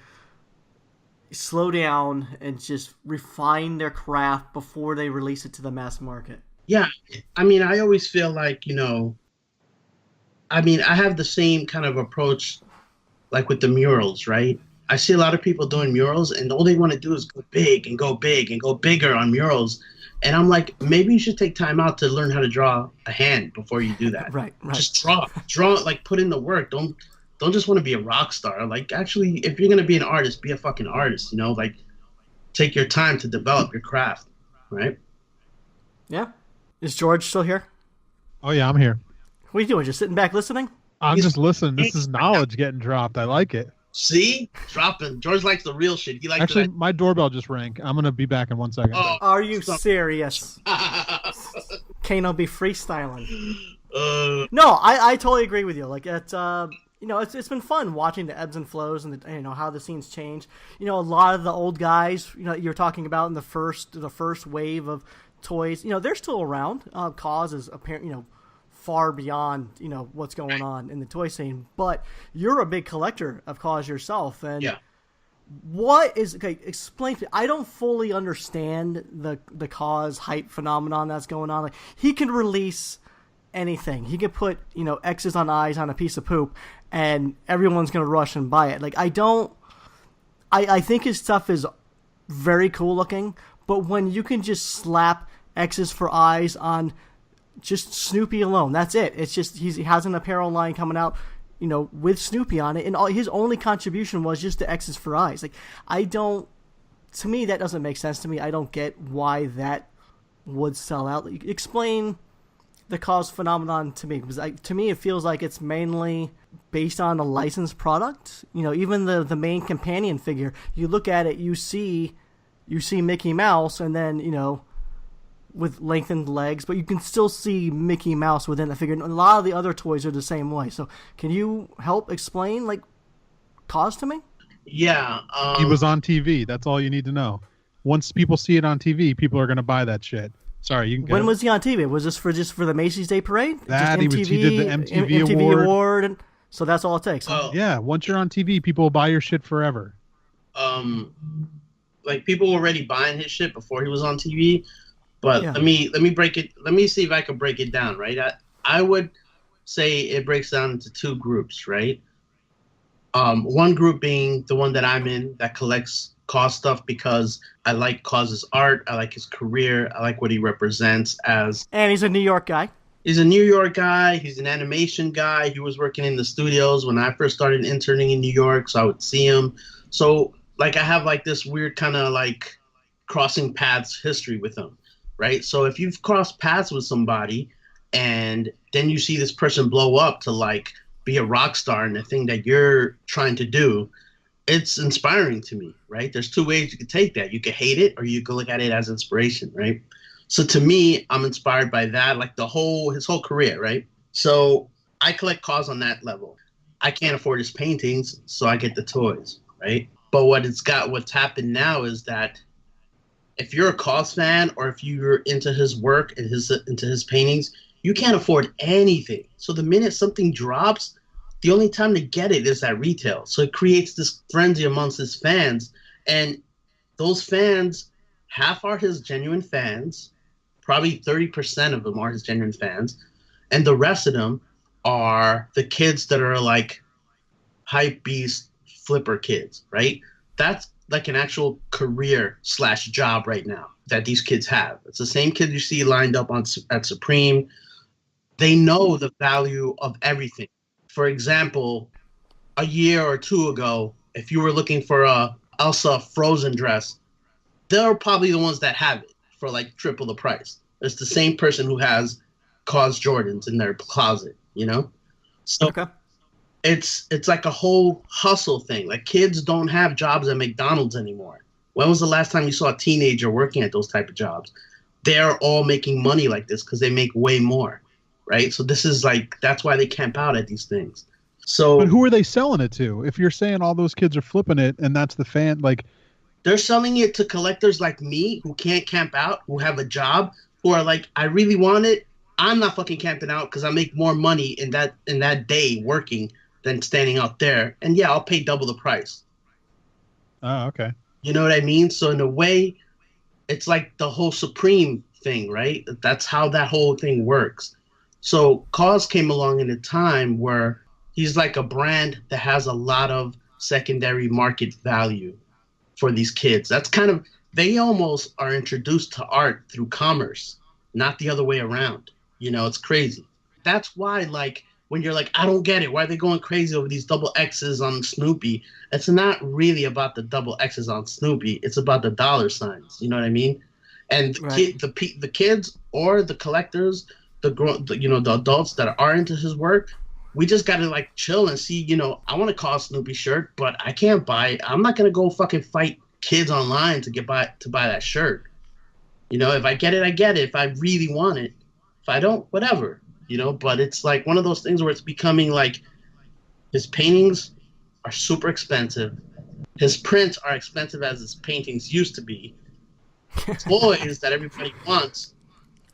slow down and just refine their craft before they release it to the mass market. Yeah. I mean, I always feel like, you know, I mean, I have the same kind of approach like with the murals, right? I see a lot of people doing murals and all they want to do is go big and go big and go bigger on murals. And I'm like, maybe you should take time out to learn how to draw a hand before you do that. Right. Just draw, like put in the work. Don't just want to be a rock star. Like actually, if you're going to be an artist, be a fucking artist, you know, like take your time to develop your craft. Right. Yeah. Is George still here? Oh yeah, I'm here. What are you doing? Just sitting back listening? I'm just listening. This is knowledge getting dropped. I like it. See? Dropping. George likes the real shit. He likes Actually, my doorbell just rang. I'm going to be back in 1 second. Oh, are you serious? kaNO be freestyling. No, I totally agree with you. Like, it's, you know, it's been fun watching the ebbs and flows and, you know, how the scenes change. You know, a lot of the old guys, you know, you're talking about in the first wave of toys, you know, they're still around. Kaws is apparent, you know, far beyond, you know, what's going on in the toy scene, but you're a big collector of Kaws yourself, and yeah. What is, okay, explain to me. I don't fully understand the Kaws hype phenomenon that's going on. Like, he can release anything. He could put, you know, X's on eyes on a piece of poop and everyone's gonna rush and buy it. Like, I think his stuff is very cool looking, but when you can just slap X's for eyes on just Snoopy alone, that's it. It's just he has an apparel line coming out, you know, with Snoopy on it, and his only contribution was just the X's for eyes. Like, to me, that doesn't make sense to me. I don't get why that would sell out. Explain the Kaws phenomenon to me, because to me it feels like it's mainly based on a licensed product. You know, even the main companion figure, you look at it, you see Mickey Mouse, and then, you know, with lengthened legs, but you can still see Mickey Mouse within the figure. And a lot of the other toys are the same way. So can you help explain, like, Kaws to me? Yeah. He was on TV. That's all you need to know. Once people see it on TV, people are going to buy that shit. Sorry, you can. When was he on TV? Was this for the Macy's Day Parade? That he did the MTV Award, and so that's all it takes. Huh? Yeah, once you're on TV, people will buy your shit forever. Like, people were already buying his shit before he was on TV. But yeah. let me break it. Let me see if I can break it down. Right. I would say it breaks down into two groups. Right. One group being the one that I'm in that collects Kaws stuff because I like Kaws's art. I like his career. I like what he represents as. And he's a New York guy. He's a New York guy. He's an animation guy. He was working in the studios when I first started interning in New York, so I would see him. So, like, I have like this weird kind of like crossing paths history with him. right? So if you've crossed paths with somebody and then you see this person blow up to like be a rock star in the thing that you're trying to do, it's inspiring to me, right? There's two ways you could take that. You could hate it or you could look at it as inspiration, right? So to me, I'm inspired by that, like his whole career, right? So I collect Kaws on that level. I can't afford his paintings, so I get the toys, right? But what's happened now is that if you're a Kaws fan or if you're into his work and into his paintings, you can't afford anything. So the minute something drops, the only time to get it is at retail. So it creates this frenzy amongst his fans. And those fans, half are his genuine fans, probably 30% of them are his genuine fans. And the rest of them are the kids that are like hype beast flipper kids, right? That's like an actual career / job right now that these kids have. It's the same kid you see lined up at Supreme. They know the value of everything. For example, a year or two ago, if you were looking for a Elsa Frozen dress, they're probably the ones that have it for like triple the price. It's the same person who has Kaws Jordans in their closet, you know? So Okay. it's like a whole hustle thing. Like kids don't have jobs at McDonald's anymore. When was the last time you saw a teenager working at those type of jobs? They're all making money like this because they make way more, right? So this is like, that's why they camp out at these things. So, But who are they selling it to? If you're saying all those kids are flipping it and that's the fan, like, they're selling it to collectors like me who can't camp out, who have a job, who are like, I really want it. I'm not fucking camping out because I make more money in that day working than standing out there. And yeah, I'll pay double the price. oh, okay. You know what I mean? So in a way, it's like the whole Supreme thing, right? That's how that whole thing works. So Kaws came along in a time where he's like a brand that has a lot of secondary market value for these kids. That's kind of, they almost are introduced to art through commerce, not the other way around. You know, it's crazy. That's why, like, when you're like, I don't get it, why are they going crazy over these double X's on Snoopy? It's not really about the double X's on Snoopy. It's about the dollar signs. You know what I mean? And Right. the kids or the collectors, the adults that are into his work, we just gotta like chill and see. You know, I want to call Snoopy shirt, but I can't buy it. I'm not gonna go fucking fight kids online to buy that shirt. You know, if I get it, I get it. If I really want it, if I don't, whatever. You know, but it's like one of those things where it's becoming like his paintings are super expensive. His prints are expensive as his paintings used to be. Toys that everybody wants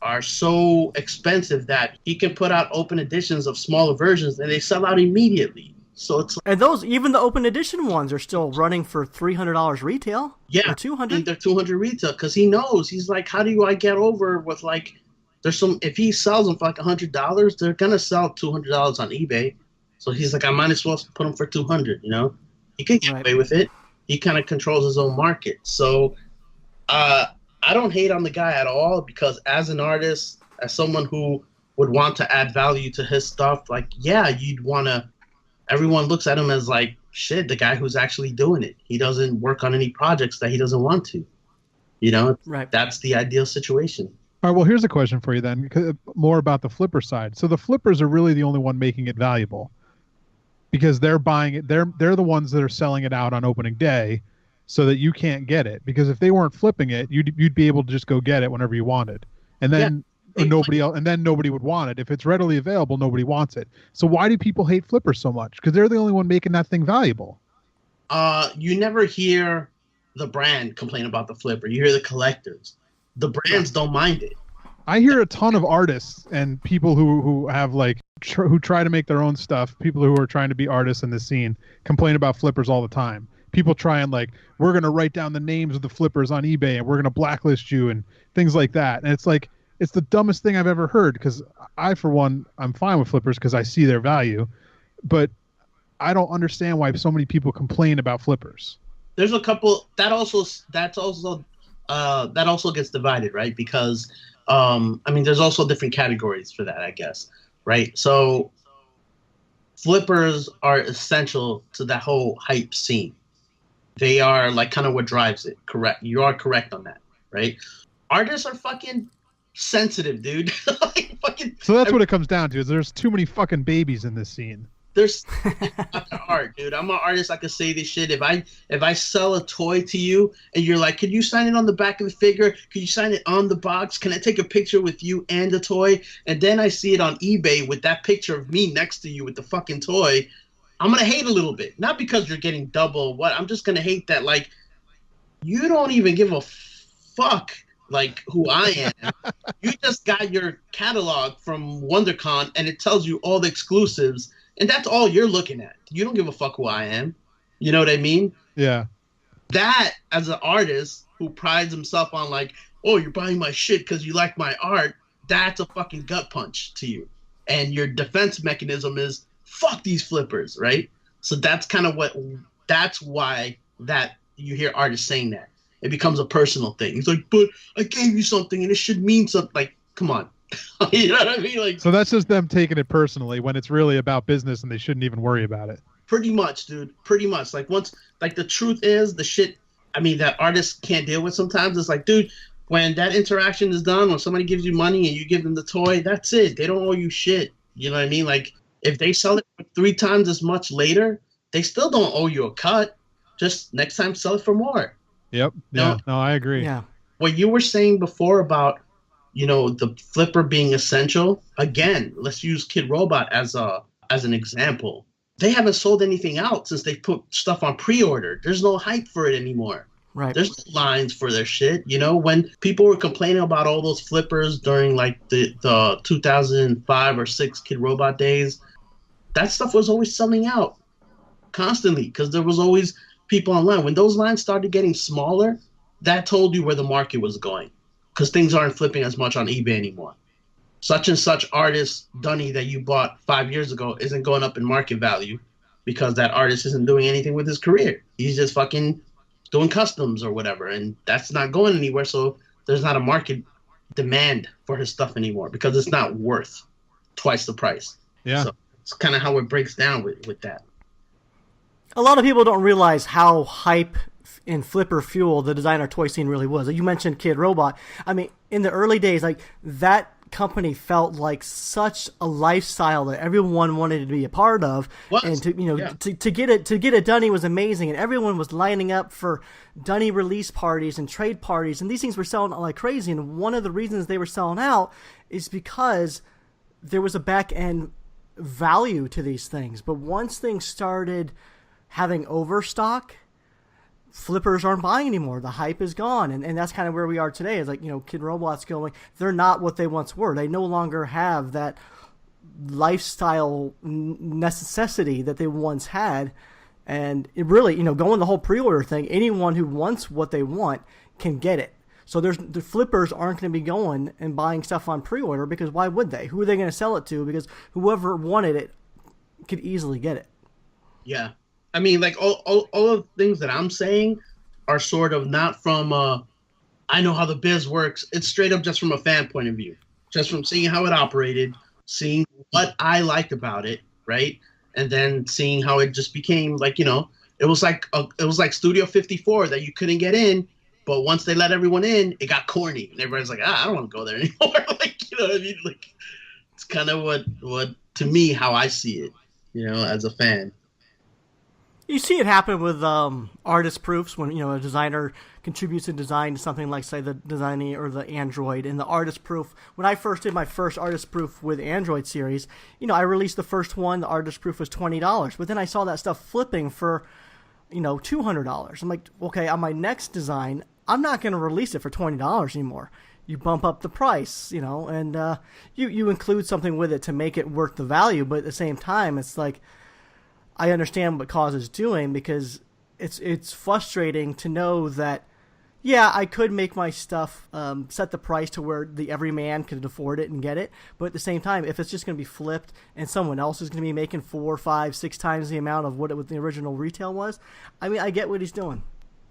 are so expensive that he can put out open editions of smaller versions and they sell out immediately. So it's like, And those, even the open edition ones, are still running for $300 retail. yeah, Or $200. they're 200 retail because he knows, he's like, how do I get over with like, there's some, if he sells them for like $100, they're gonna sell $200 on eBay. So he's like, I might as well put them for 200. You know, he can get away with it. He kind of controls his own market. So I don't hate on the guy at all because as an artist, as someone who would want to add value to his stuff, like, yeah, you'd want to, everyone looks at him as like, shit, the guy who's actually doing it. He doesn't work on any projects that he doesn't want to. You know, Right. That's the ideal situation. All right, well, here's a question for you then, more about the flipper side. So the flippers are really the only one making it valuable because they're buying it. They're the ones that are selling it out on opening day so that you can't get it. Because if they weren't flipping it, you'd be able to just go get it whenever you wanted. And then nobody else, and then nobody would want it. If it's readily available, nobody wants it. So why do people hate flippers so much? Because they're the only one making that thing valuable. You never hear the brand complain about the flipper. You hear the collectors. The brands don't mind it. I hear a ton of artists and people who have like who try to make their own stuff. People who are trying to be artists in the scene complain about flippers all the time. People try and like, we're going to write down the names of the flippers on eBay and we're going to blacklist you and things like that. And it's like, it's the dumbest thing I've ever heard because I, for one, I'm fine with flippers because I see their value, but I don't understand why so many people complain about flippers. There's a couple that also gets divided, right? Because I mean, there's also different categories for that, I guess, right? So flippers are essential to that whole hype scene. They are like kind of what drives it. Correct. You are correct on that, right? artists are fucking sensitive, dude. Like, fucking, So that's what it comes down to. Is there's too many fucking babies in this scene. there's fucking art, dude. I'm an artist. I can say this shit. If I sell a toy to you and you're like, can you sign it on the back of the figure? Can you sign it on the box? Can I take a picture with you and the toy? And then I see it on eBay with that picture of me next to you with the fucking toy. I'm gonna hate a little bit, not because you're getting double. What I'm just gonna hate that, like, you don't even give a fuck like who I am. You just got your catalog from WonderCon and it tells you all the exclusives, and that's all you're looking at. You don't give a fuck who I am. You know what I mean? Yeah. That, as an artist who prides himself on like, oh, you're buying my shit because you like my art, that's a fucking gut punch to you. And your defense mechanism is fuck these flippers, right? So that's kind of that's why that you hear artists saying that. It becomes a personal thing. He's like, but I gave you something and it should mean something. Like, come on. You know what I mean? Like, so that's just them taking it personally when it's really about business and they shouldn't even worry about it. pretty much, dude. Pretty much. Like, the truth is, the shit, I mean, that artists can't deal with sometimes. It's like, dude, when that interaction is done, when somebody gives you money and you give them the toy, that's it. They don't owe you shit. You know what I mean? Like, if they sell it for 3 times as much later, they still don't owe you a cut. Just next time, sell it for more. Yep. Yeah. No, I agree. Yeah. What you were saying before about, the flipper being essential, again, let's use Kid Robot as an example. They haven't sold anything out since they put stuff on pre-order. There's no hype for it anymore. Right. There's no lines for their shit. When people were complaining about all those flippers during like the 2005 or 6 Kid Robot days, that stuff was always selling out constantly because there was always people online. When those lines started getting smaller, that told you where the market was going because things aren't flipping as much on eBay anymore. Such and such artist, Dunny, that you bought 5 years ago isn't going up in market value because that artist isn't doing anything with his career. He's just fucking doing customs or whatever, and that's not going anywhere, so there's not a market demand for his stuff anymore because it's not worth twice the price. Yeah. So it's kind of how it breaks down with that. A lot of people don't realize how hype and flipper fuel the designer toy scene really was. You mentioned Kid Robot. I mean, in the early days, like, that company felt like such a lifestyle that everyone wanted to be a part of. What? And to get it done was amazing, and everyone was lining up for Dunny release parties and trade parties, and these things were selling out like crazy. And one of the reasons they were selling out is because there was a back end value to these things. But once things started having overstock, flippers aren't buying anymore. The hype is gone. And that's kind of where we are today. Is like, Kid Robot's going, they're not what they once were. They no longer have that lifestyle necessity that they once had. And it really, going the whole pre-order thing, anyone who wants what they want can get it. So the flippers aren't going to be going and buying stuff on pre-order because why would they? Who are they going to sell it to? Because whoever wanted it could easily get it. Yeah. I mean, like, all of the things that I'm saying are sort of not from, I know how the biz works. It's straight up just from a fan point of view. Just from seeing how it operated, seeing what I liked about it, right? And then seeing how it just became, like, it was like Studio 54 that you couldn't get in, but once they let everyone in, it got corny. And everybody's like, I don't want to go there anymore. Like, you know what I mean? Like, it's kind of what to me, how I see it, as a fan. You see it happen with artist proofs when a designer contributes a design to something like, say, the Designy or the Android. And the artist proof, when I first did my first artist proof with Android series, I released the first one. The artist proof was $20, but then I saw that stuff flipping for $200. I'm like, okay, on my next design, I'm not going to release it for $20 anymore. You bump up the price, and you include something with it to make it worth the value. But at the same time, it's like, I understand what Kaws is doing because it's frustrating to know that, yeah, I could make my stuff set the price to where the everyman could afford it and get it, but at the same time, if it's just going to be flipped and someone else is going to be making 4, 5, 6 times the amount of what the original retail was, I mean, I get what he's doing.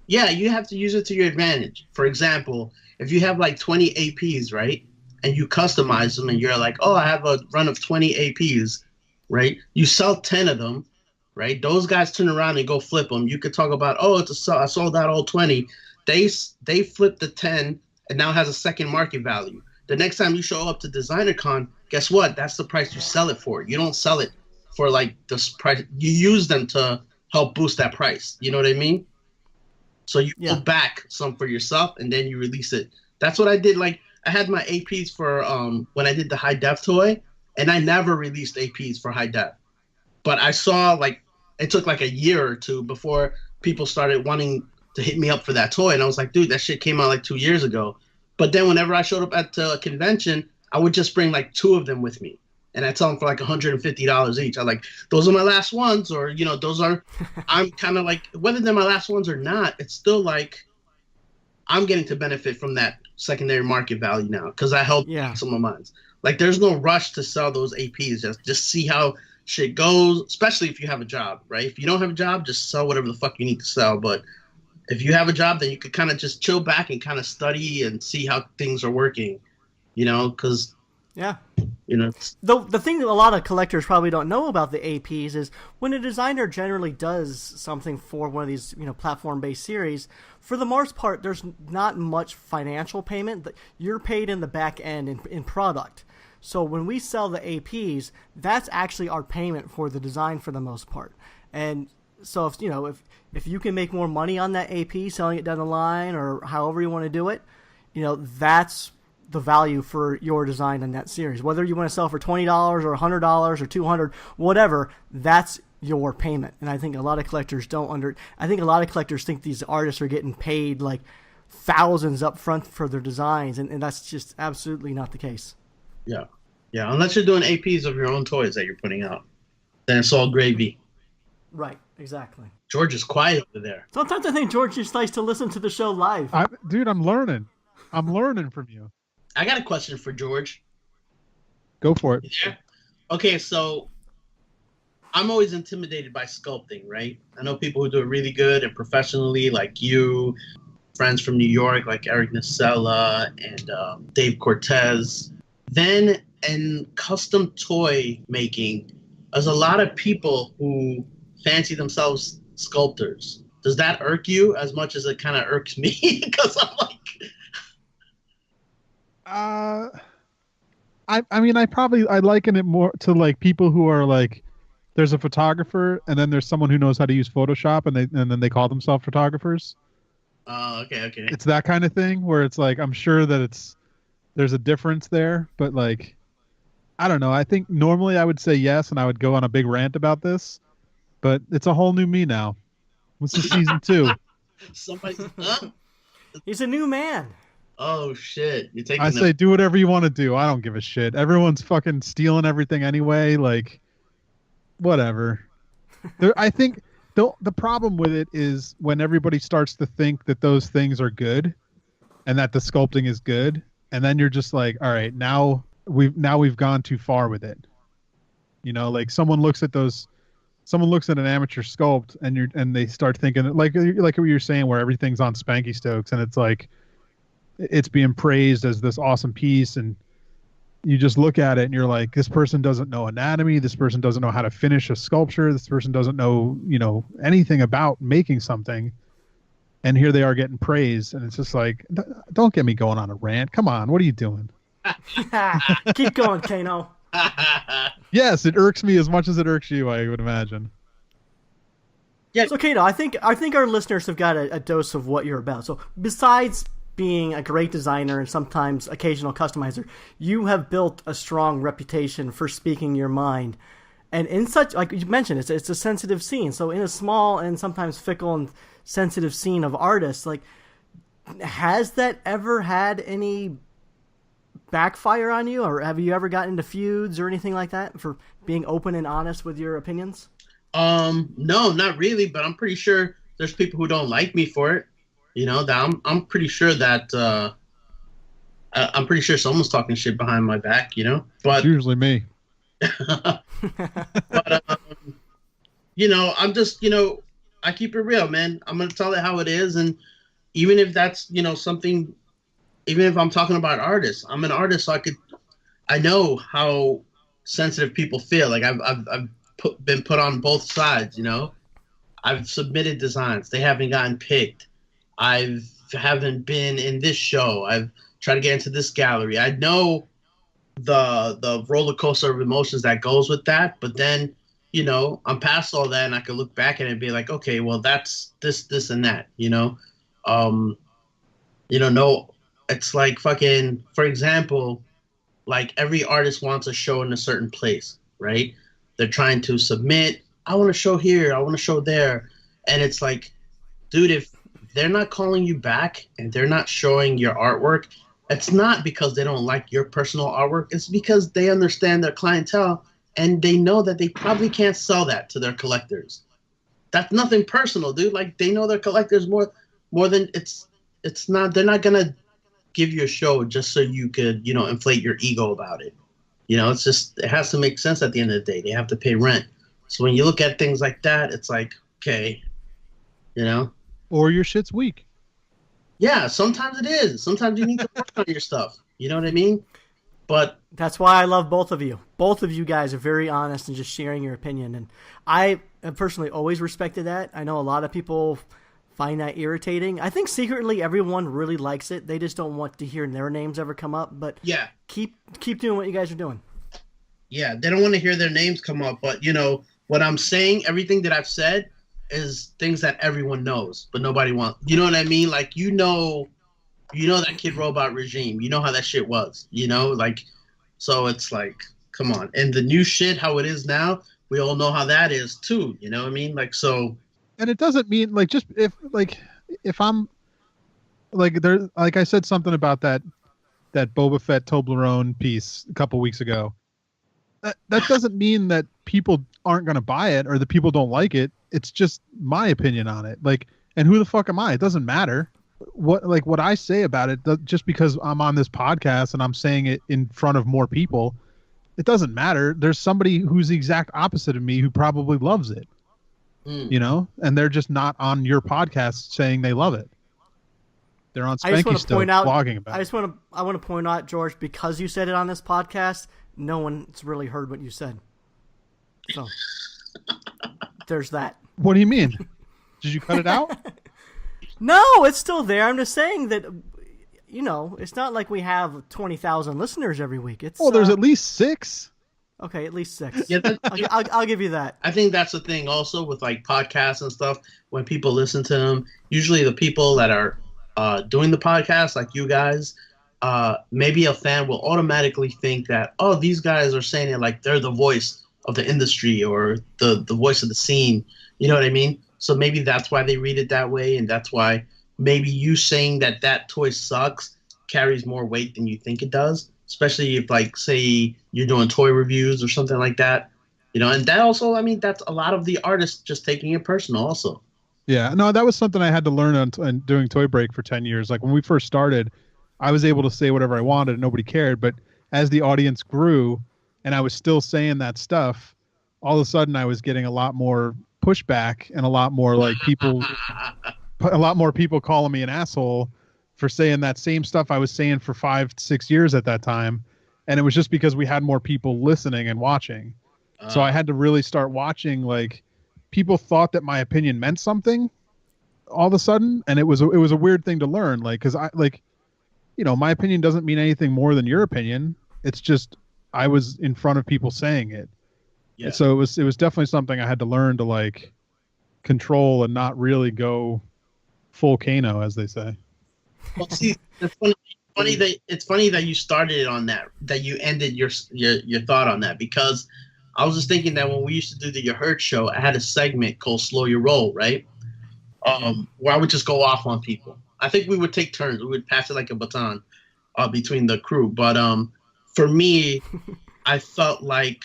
Yeah, you have to use it to your advantage. For example, if you have like 20 APs, right, and you customize them and you're like, oh, I have a run of 20 APs, right, you sell 10 of them, right? Those guys turn around and go flip them. You could talk about, I sold out all 20. They flip the 10 and now it has a second market value. The next time you show up to Designer Con, guess what? That's the price you sell it for. You don't sell it for like this price. You use them to help boost that price. You know what I mean? So you pull back some for yourself, and then you release it. That's what I did. Like I had my APs for when I did the high def toy, and I never released APs for high def. But I saw like it took like a year or two before people started wanting to hit me up for that toy, and I was like, dude, that shit came out like 2 years ago. But then whenever I showed up at a convention, I would just bring like 2 of them with me, and I tell them for like $150 each. I'm like, those are my last ones, or you know, those are. I'm kind of like, whether they're my last ones or not, it's still like I'm getting to benefit from that secondary market value now because I helped some of mine. Like, there's no rush to sell those APs. Just see how shit goes, especially if you have a job, right? If you don't have a job, just sell whatever the fuck you need to sell. But if you have a job, then you could kind of just chill back and kind of study and see how things are working, you know, because you know, the thing that a lot of collectors probably don't know about the APs is when a designer generally does something for one of these, you know, platform-based series, for the most part, there's not much financial payment. You're paid in the back end in product. So when we sell the APs, that's actually our payment for the design for the most part. And so if you know if you can make more money on that AP selling it down the line or however you want to do it, you know, that's the value for your design in that series. Whether you want to sell for $20 or $100 or $200, whatever, that's your payment. And I think a lot of collectors think these artists are getting paid like thousands up front for their designs, and that's just absolutely not the case. Yeah, unless you're doing APs of your own toys that you're putting out, then it's all gravy. Right, exactly. George is quiet over there. Sometimes I think George just likes to listen to the show live. Dude, I'm learning. I'm learning from you. I got a question for George. Go for it. Yeah. Okay, so I'm always intimidated by sculpting, right? I know people who do it really good and professionally, like you, friends from New York, like Eric Nacella and Dave Cortez. Then in custom toy making, there's a lot of people who fancy themselves sculptors. Does that irk you as much as it kind of irks me? Because I'm like... I mean, I liken it more to like people who are like, there's a photographer and then there's someone who knows how to use Photoshop and then they call themselves photographers. Oh, okay. It's that kind of thing where it's like, I'm sure that there's a difference there, but like, I don't know. I think normally I would say yes, and I would go on a big rant about this, but it's a whole new me now. This is season 2. He's a new man. Oh shit! I say do whatever you want to do. I don't give a shit. Everyone's fucking stealing everything anyway. Like, whatever. I think the problem with it is when everybody starts to think that those things are good, and that the sculpting is good, and then you're just like, all right, now we've gone too far with it. You know, like someone looks at an amateur sculpt, and they start thinking like what you're saying, where everything's on Spanky Stokes, and it's like, it's being praised as this awesome piece, and you just look at it and you're like, this person doesn't know anatomy, this person doesn't know how to finish a sculpture, this person doesn't know, you know, anything about making something, and here they are getting praised, and it's just like, don't get me going on a rant. Come on, what are you doing? Keep going, kaNO. Yes, it irks me as much as it irks you, I would imagine. Yeah. So kaNO, I think our listeners have got a dose of what you're about. So besides being a great designer and sometimes occasional customizer, you have built a strong reputation for speaking your mind. And in such, like you mentioned, it's a sensitive scene. So in a small and sometimes fickle and sensitive scene of artists, like, has that ever had any backfire on you? Or have you ever gotten into feuds or anything like that for being open and honest with your opinions? No, not really, but I'm pretty sure there's people who don't like me for it. You know, that I'm pretty sure that I'm pretty sure someone's talking shit behind my back, you know. But it's usually me. But you know, I'm just, you know, I keep it real, man. I'm gonna tell it how it is, and even if that's, you know, something, even if I'm talking about artists, I'm an artist, so I know how sensitive people feel. Like I've been put on both sides, you know. I've submitted designs, they haven't gotten picked. I've haven't been in this show. I've tried to get into this gallery. I know the roller coaster of emotions that goes with that, but then, I'm past all that, and I can look back at it and be like, okay, well, that's this and that, no, it's like fucking, for example, like every artist wants a show in a certain place, right? They're trying to submit, I want to show here, I want to show there, and it's like, dude, if they're not calling you back and they're not showing your artwork, it's not because they don't like your personal artwork. It's because they understand their clientele and they know that they probably can't sell that to their collectors. That's nothing personal, dude. Like, they know their collectors more than it's not. They're not gonna give you a show just so you could, inflate your ego about it. It's just, it has to make sense at the end of the day. They have to pay rent. So when you look at things like that, it's like, okay, or your shit's weak. Yeah, sometimes it is. Sometimes you need to work on your stuff. You know what I mean? But that's why I love both of you. Both of you guys are very honest and just sharing your opinion. And I have personally always respected that. I know a lot of people find that irritating. I think secretly everyone really likes it. They just don't want to hear their names ever come up. But yeah, keep doing what you guys are doing. Yeah, they don't want to hear their names come up. But, what I'm saying, everything that I've said is things that everyone knows, but nobody wants. You know what I mean? Like, that Kid Robot regime. You know how that shit was, like, so it's like, come on. And the new shit, how it is now, we all know how that is too. You know what I mean? Like, so. And it doesn't mean like, just if I'm like, there, like I said something about that Boba Fett Toblerone piece a couple weeks ago. That doesn't mean that people aren't going to buy it or that people don't like it. It's just my opinion on it. Like, and who the fuck am I? It doesn't matter what I say about it. Just because I'm on this podcast and I'm saying it in front of more people, it doesn't matter. There's somebody who's the exact opposite of me who probably loves it, and they're just not on your podcast saying they love it. They're on Spanky still blogging about it. I want to point out, George, because you said it on this podcast, no one's really heard what you said. So there's that. What do you mean? Did you cut it out? No, it's still there. I'm just saying that, it's not like we have 20,000 listeners every week. It's there's at least 6. Okay, at least 6. Yeah, I'll give you that. I think that's the thing also with like podcasts and stuff. When people listen to them, usually the people that are doing the podcast, like you guys, maybe a fan will automatically think that, oh, these guys are saying it like they're the voice of the industry or the voice of the scene. You know what I mean? So maybe that's why they read it that way, and that's why maybe you saying that toy sucks carries more weight than you think it does, especially if, like, say you're doing toy reviews or something like that. And that also, I mean, that's a lot of the artists just taking it personal also. Yeah, no, that was something I had to learn on doing Toy Break for 10 years. Like, when we first started, I was able to say whatever I wanted and nobody cared. But as the audience grew and I was still saying that stuff, all of a sudden I was getting a lot more pushback and a lot more people calling me an asshole for saying that same stuff I was saying for 5-6 years at that time. And it was just because we had more people listening and watching. So I had to really start watching, like, people thought that my opinion meant something all of a sudden. And it was a weird thing to learn. Like, cause my opinion doesn't mean anything more than your opinion. It's just, I was in front of people saying it. Yeah. So it was definitely something I had to learn to, like, control and not really go full kaNO, as they say. Well, see, it's funny that you started it on that you ended your thought on that, because I was just thinking that when we used to do the You Heard show, I had a segment called Slow Your Roll, right? Where I would just go off on people. I think we would take turns. We would pass it like a baton between the crew. But for me, I felt like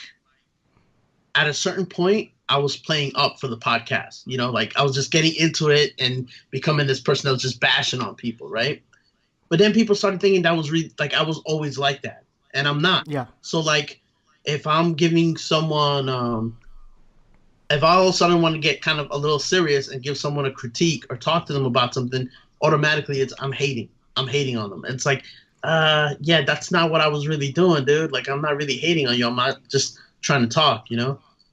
at a certain point, I was playing up for the podcast. Like, I was just getting into it and becoming this person that was just bashing on people, right? But then people started thinking that was really, like, I was always like that. And I'm not. Yeah. So, like, if I'm giving someone, if I all of a sudden want to get kind of a little serious and give someone a critique or talk to them about something, automatically I'm hating on them. And it's like, yeah, that's not what I was really doing, dude. Like, I'm not really hating on you. I'm not just trying to talk,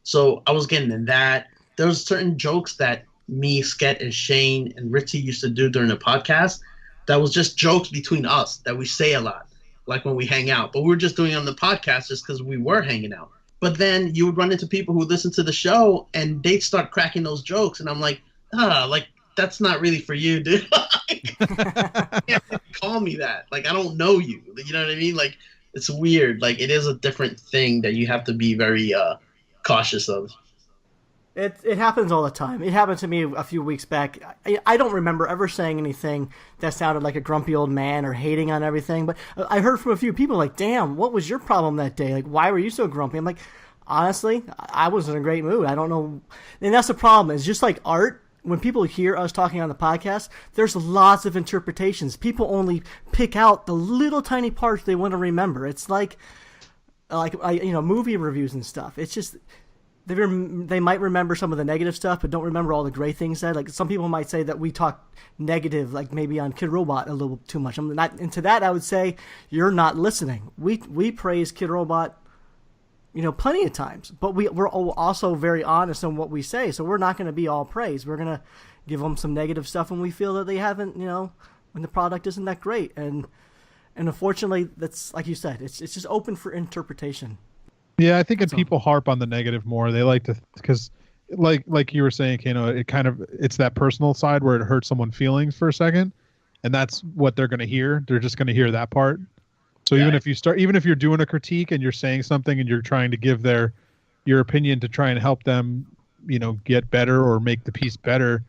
So I was getting in that. There was certain jokes that me, Sket, and Shane and Ritzy used to do during the podcast that was just jokes between us that we say a lot, like when we hang out. But we were just doing it on the podcast just because we were hanging out. But then you would run into people who listen to the show and they'd start cracking those jokes. And I'm like, like, that's not really for you, dude. You can't call me that. Like, I don't know you. You know what I mean? Like, it's weird. Like, it is a different thing that you have to be very cautious of. It happens all the time. It happened to me a few weeks back. I don't remember ever saying anything that sounded like a grumpy old man or hating on everything, but I heard from a few people like, damn, what was your problem that day? Like, why were you so grumpy? I'm like, honestly, I was in a great mood. I don't know. And that's the problem. It's just like art. When people hear us talking on the podcast, there's lots of interpretations. People only pick out the little tiny parts they want to remember. It's like movie reviews and stuff. It's just... They might remember some of the negative stuff, but don't remember all the great things said. Like some people might say that we talk negative, like maybe on Kid Robot a little too much. I'm not into that. I would say you're not listening. We praise Kid Robot, plenty of times, but we're also very honest in what we say. So we're not going to be all praise. We're going to give them some negative stuff when we feel that they haven't, when the product isn't that great. And unfortunately, that's like you said, it's just open for interpretation. Yeah, I think if people harp on the negative more, they like to, because like you were saying, kaNO, it's that personal side where it hurts someone's feelings for a second, and that's what they're going to hear. They're just going to hear that part. So even if you're doing a critique and you're saying something and you're trying to give your opinion to try and help them, get better or make the piece better,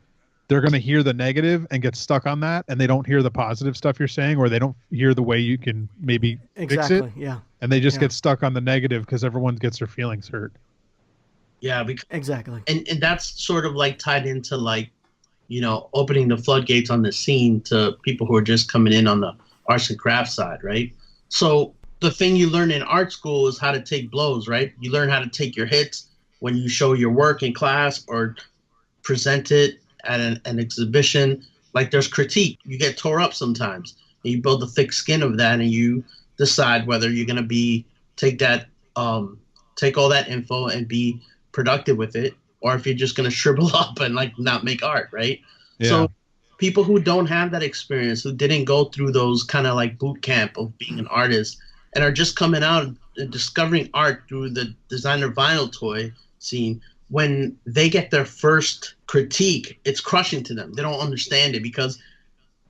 they're going to hear the negative and get stuck on that, and they don't hear the positive stuff you're saying, or they don't hear the way you can maybe fix it. Yeah. And they just get stuck on the negative because everyone gets their feelings hurt. Yeah, exactly. And that's sort of like tied into like, opening the floodgates on the scene to people who are just coming in on the arts and crafts side, right? So the thing you learn in art school is how to take blows, right? You learn how to take your hits when you show your work in class or present it at an exhibition. Like there's critique. You get tore up sometimes. And you build a thick skin of that, and you decide whether you're going to take all that info and be productive with it, or if you're just going to shrivel up and like not make art, right? Yeah. So people who don't have that experience, who didn't go through those kind of like boot camp of being an artist and are just coming out and discovering art through the designer vinyl toy scene, when they get their first critique, it's crushing to them. They don't understand it because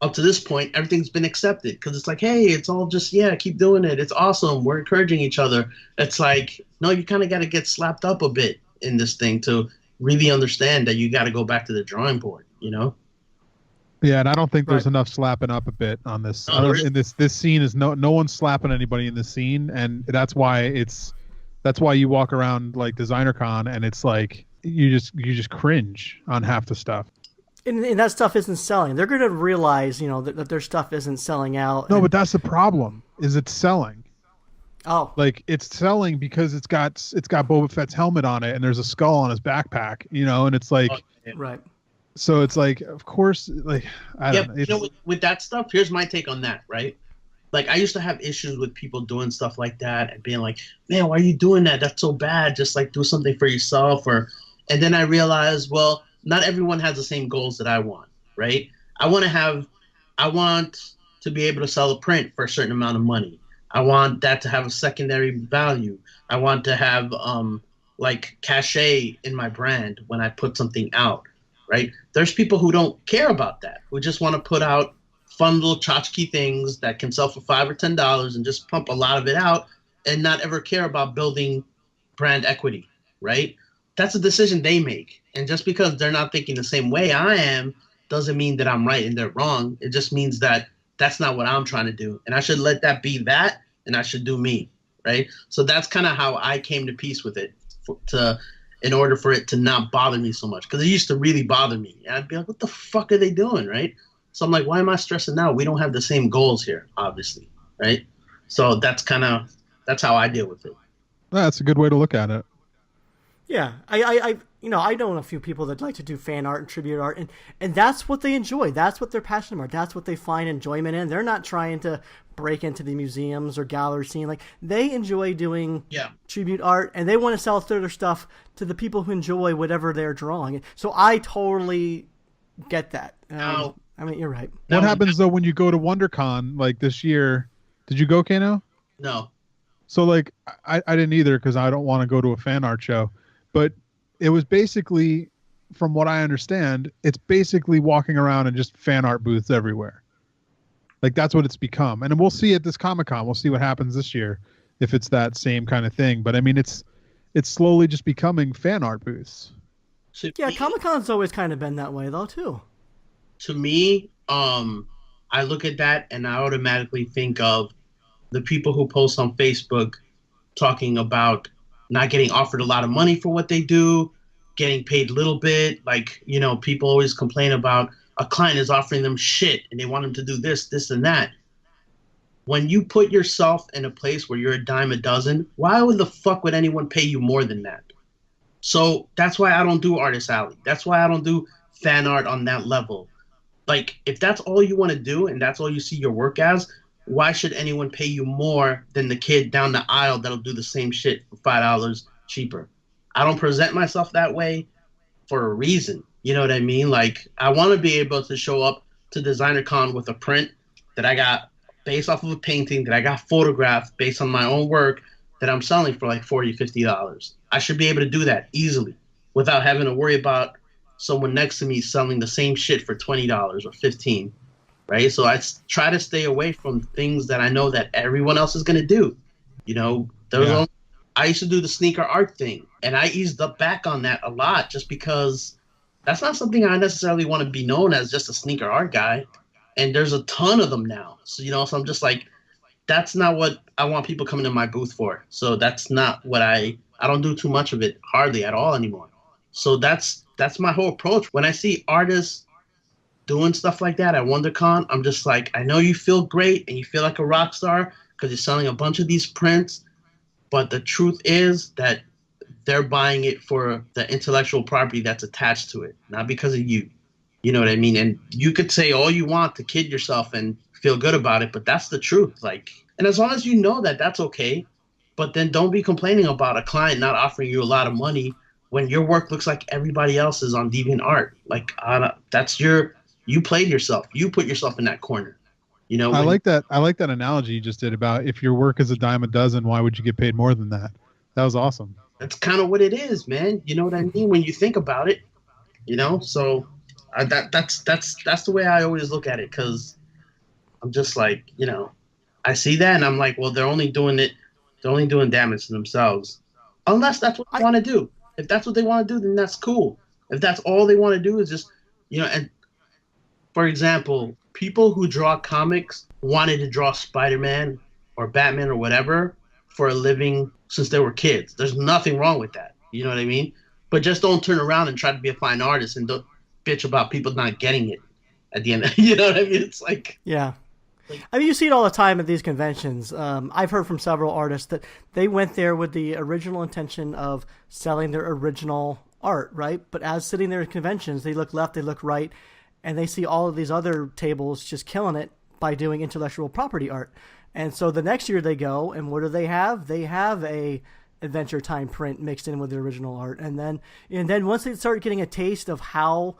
up to this point, everything's been accepted because it's like, hey, it's all just, keep doing it. It's awesome. We're encouraging each other. It's like, no, you kind of got to get slapped up a bit in this thing to really understand that you got to go back to the drawing board, Yeah, and I don't think there's enough slapping up a bit on this. No, in this scene is no one's slapping anybody in this scene, and that's why you walk around like Designer Con and it's like you just cringe on half the stuff. And that stuff isn't selling. They're going to realize, that their stuff isn't selling out. No, but that's the problem. Is it's selling? Oh, like it's selling because it's got Boba Fett's helmet on it, and there's a skull on his backpack, and it's like, right. So it's like, of course, like I don't know. With that stuff, here's my take on that, right? Like I used to have issues with people doing stuff like that and being like, man, why are you doing that? That's so bad. Just like do something for yourself, and then I realized, well, not everyone has the same goals that I want, right? I want to be able to sell a print for a certain amount of money. I want that to have a secondary value. I want to have like cachet in my brand when I put something out, right? There's people who don't care about that, who just want to put out fun little tchotchke things that can sell for $5 or $10 and just pump a lot of it out and not ever care about building brand equity, right? That's a decision they make. And just because they're not thinking the same way I am doesn't mean that I'm right and they're wrong. It just means that that's not what I'm trying to do. And I should let that be that, and I should do me, right? So that's kind of how I came to peace with it in order for it to not bother me so much. Because it used to really bother me. And I'd be like, what the fuck are they doing, right? So I'm like, why am I stressing out? We don't have the same goals here, obviously, right? So that's how I deal with it. That's a good way to look at it. Yeah, I know a few people that like to do fan art and tribute art, and that's what they enjoy. That's what they're passionate about. That's what they find enjoyment in. They're not trying to break into the museums or gallery scene. Like they enjoy doing tribute art, and they want to sell their stuff to the people who enjoy whatever they're drawing. So I totally get that. I mean, you're right. What happens though when you go to WonderCon like this year? Did you go, kaNO? No. So like I didn't either because I don't want to go to a fan art show, but it was basically, from what I understand, it's basically walking around and just fan art booths everywhere. Like that's what it's become, and we'll see at this Comic-Con. We'll see what happens this year if it's that same kind of thing. But I mean, it's slowly just becoming fan art booths. Yeah, Comic-Con's always kind of been that way though too. To me, I look at that and I automatically think of the people who post on Facebook talking about not getting offered a lot of money for what they do, getting paid a little bit. Like, you know, people always complain about a client is offering them shit and they want them to do this, this, and that. When you put yourself in a place where you're a dime a dozen, why the fuck would anyone pay you more than that? So that's why I don't do Artist Alley. That's why I don't do fan art on that level. Like, if that's all you want to do and that's all you see your work as, why should anyone pay you more than the kid down the aisle that'll do the same shit for $5 cheaper? I don't present myself that way for a reason. You know what I mean? Like, I want to be able to show up to Designer Con with a print that I got based off of a painting that I got photographed based on my own work that I'm selling for like $40, $50. I should be able to do that easily without having to worry about someone next to me selling the same shit for $20 or $15, right? So I try to stay away from things that I know that everyone else is going to do. You know, I used to do the sneaker art thing, and I eased up back on that a lot just because that's not something I necessarily want to be known as, just a sneaker art guy. And there's a ton of them now. So, you know, so I'm just like, that's not what I want people coming to my booth for. So that's not what I don't do too much of it, hardly at all anymore. So that's my whole approach. When I see artists doing stuff like that at WonderCon, I'm just like, I know you feel great and you feel like a rock star because you're selling a bunch of these prints, but the truth is that they're buying it for the intellectual property that's attached to it, not because of you. You know what I mean? And you could say all you want to kid yourself and feel good about it, but that's the truth. Like, and as long as you know that, that's okay. But then don't be complaining about a client not offering you a lot of money when your work looks like everybody else's on DeviantArt. Like, you played yourself. You put yourself in that corner. You know, I like that analogy you just did about if your work is a dime a dozen, why would you get paid more than that? That was awesome. That's kind of what it is, man. You know what I mean? When you think about it, you know, so that's the way I always look at it. 'Cause I'm just like, you know, I see that and I'm like, well, they're only doing damage to themselves. Unless that's what they want to do. If that's what they want to do, then that's cool. If that's all they want to do is just, you know, and for example, people who draw comics wanted to draw Spider-Man or Batman or whatever for a living since they were kids. There's nothing wrong with that. You know what I mean? But just don't turn around and try to be a fine artist and don't bitch about people not getting it at the end. You know what I mean? It's like... Yeah. I mean, you see it all the time at these conventions. I've heard from several artists that they went there with the original intention of selling their original art, right? But as sitting there at conventions, they look left, they look right, and they see all of these other tables just killing it by doing intellectual property art. And so the next year they go, and what do they have? They have a Adventure Time print mixed in with the original art. And then once they start getting a taste of how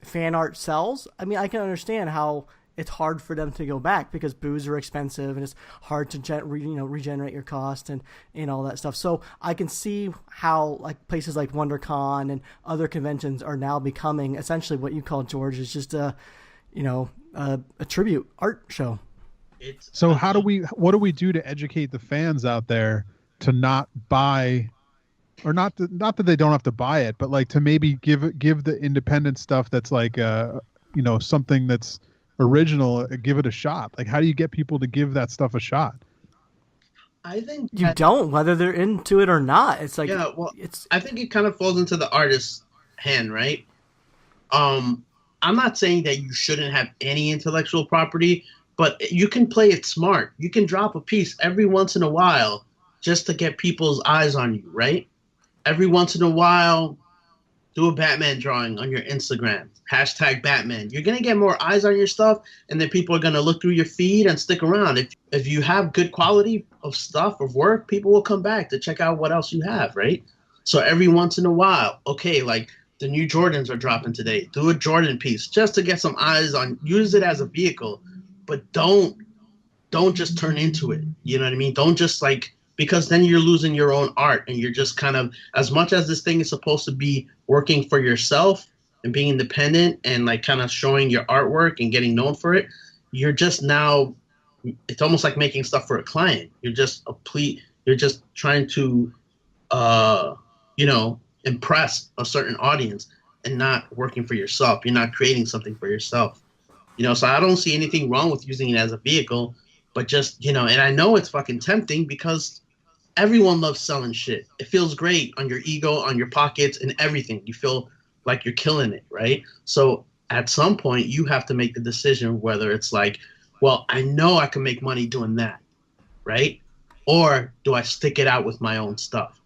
fan art sells, I mean, I can understand how it's hard for them to go back because booths are expensive and it's hard to regenerate your cost and all that stuff. So I can see how like places like WonderCon and other conventions are now becoming essentially what you call, George, is just a tribute art show. So what do we do to educate the fans out there to not buy, or not that they don't have to buy it, but like to maybe give the independent stuff that's like something that's original, give it a shot? Like, how do you get people to give that stuff a shot? I think you don't, whether they're into it or not. It's like, yeah, well, I think it kind of falls into the artist's hand, right? I'm not saying that you shouldn't have any intellectual property, but you can play it smart. You can drop a piece every once in a while just to get people's eyes on you, right? Every once in a while, do a Batman drawing on your Instagram. #Batman. You're going to get more eyes on your stuff, and then people are going to look through your feed and stick around. If you have good quality of stuff, of work, people will come back to check out what else you have, right? So every once in a while, okay, like the new Jordans are dropping today. Do a Jordan piece just to get some eyes on. Use it as a vehicle, but don't just turn into it. You know what I mean? Don't just like, because then you're losing your own art, and you're just kind of, as much as this thing is supposed to be working for yourself and being independent and like kind of showing your artwork and getting known for it, you're just now, it's almost like making stuff for a client. You're just trying to, impress a certain audience and not working for yourself. You're not creating something for yourself. So I don't see anything wrong with using it as a vehicle, but just, and I know it's fucking tempting because everyone loves selling shit. It feels great on your ego, on your pockets, and everything. You feel like you're killing it, right? So at some point, you have to make the decision whether it's like, well, I know I can make money doing that, right? Or do I stick it out with my own stuff?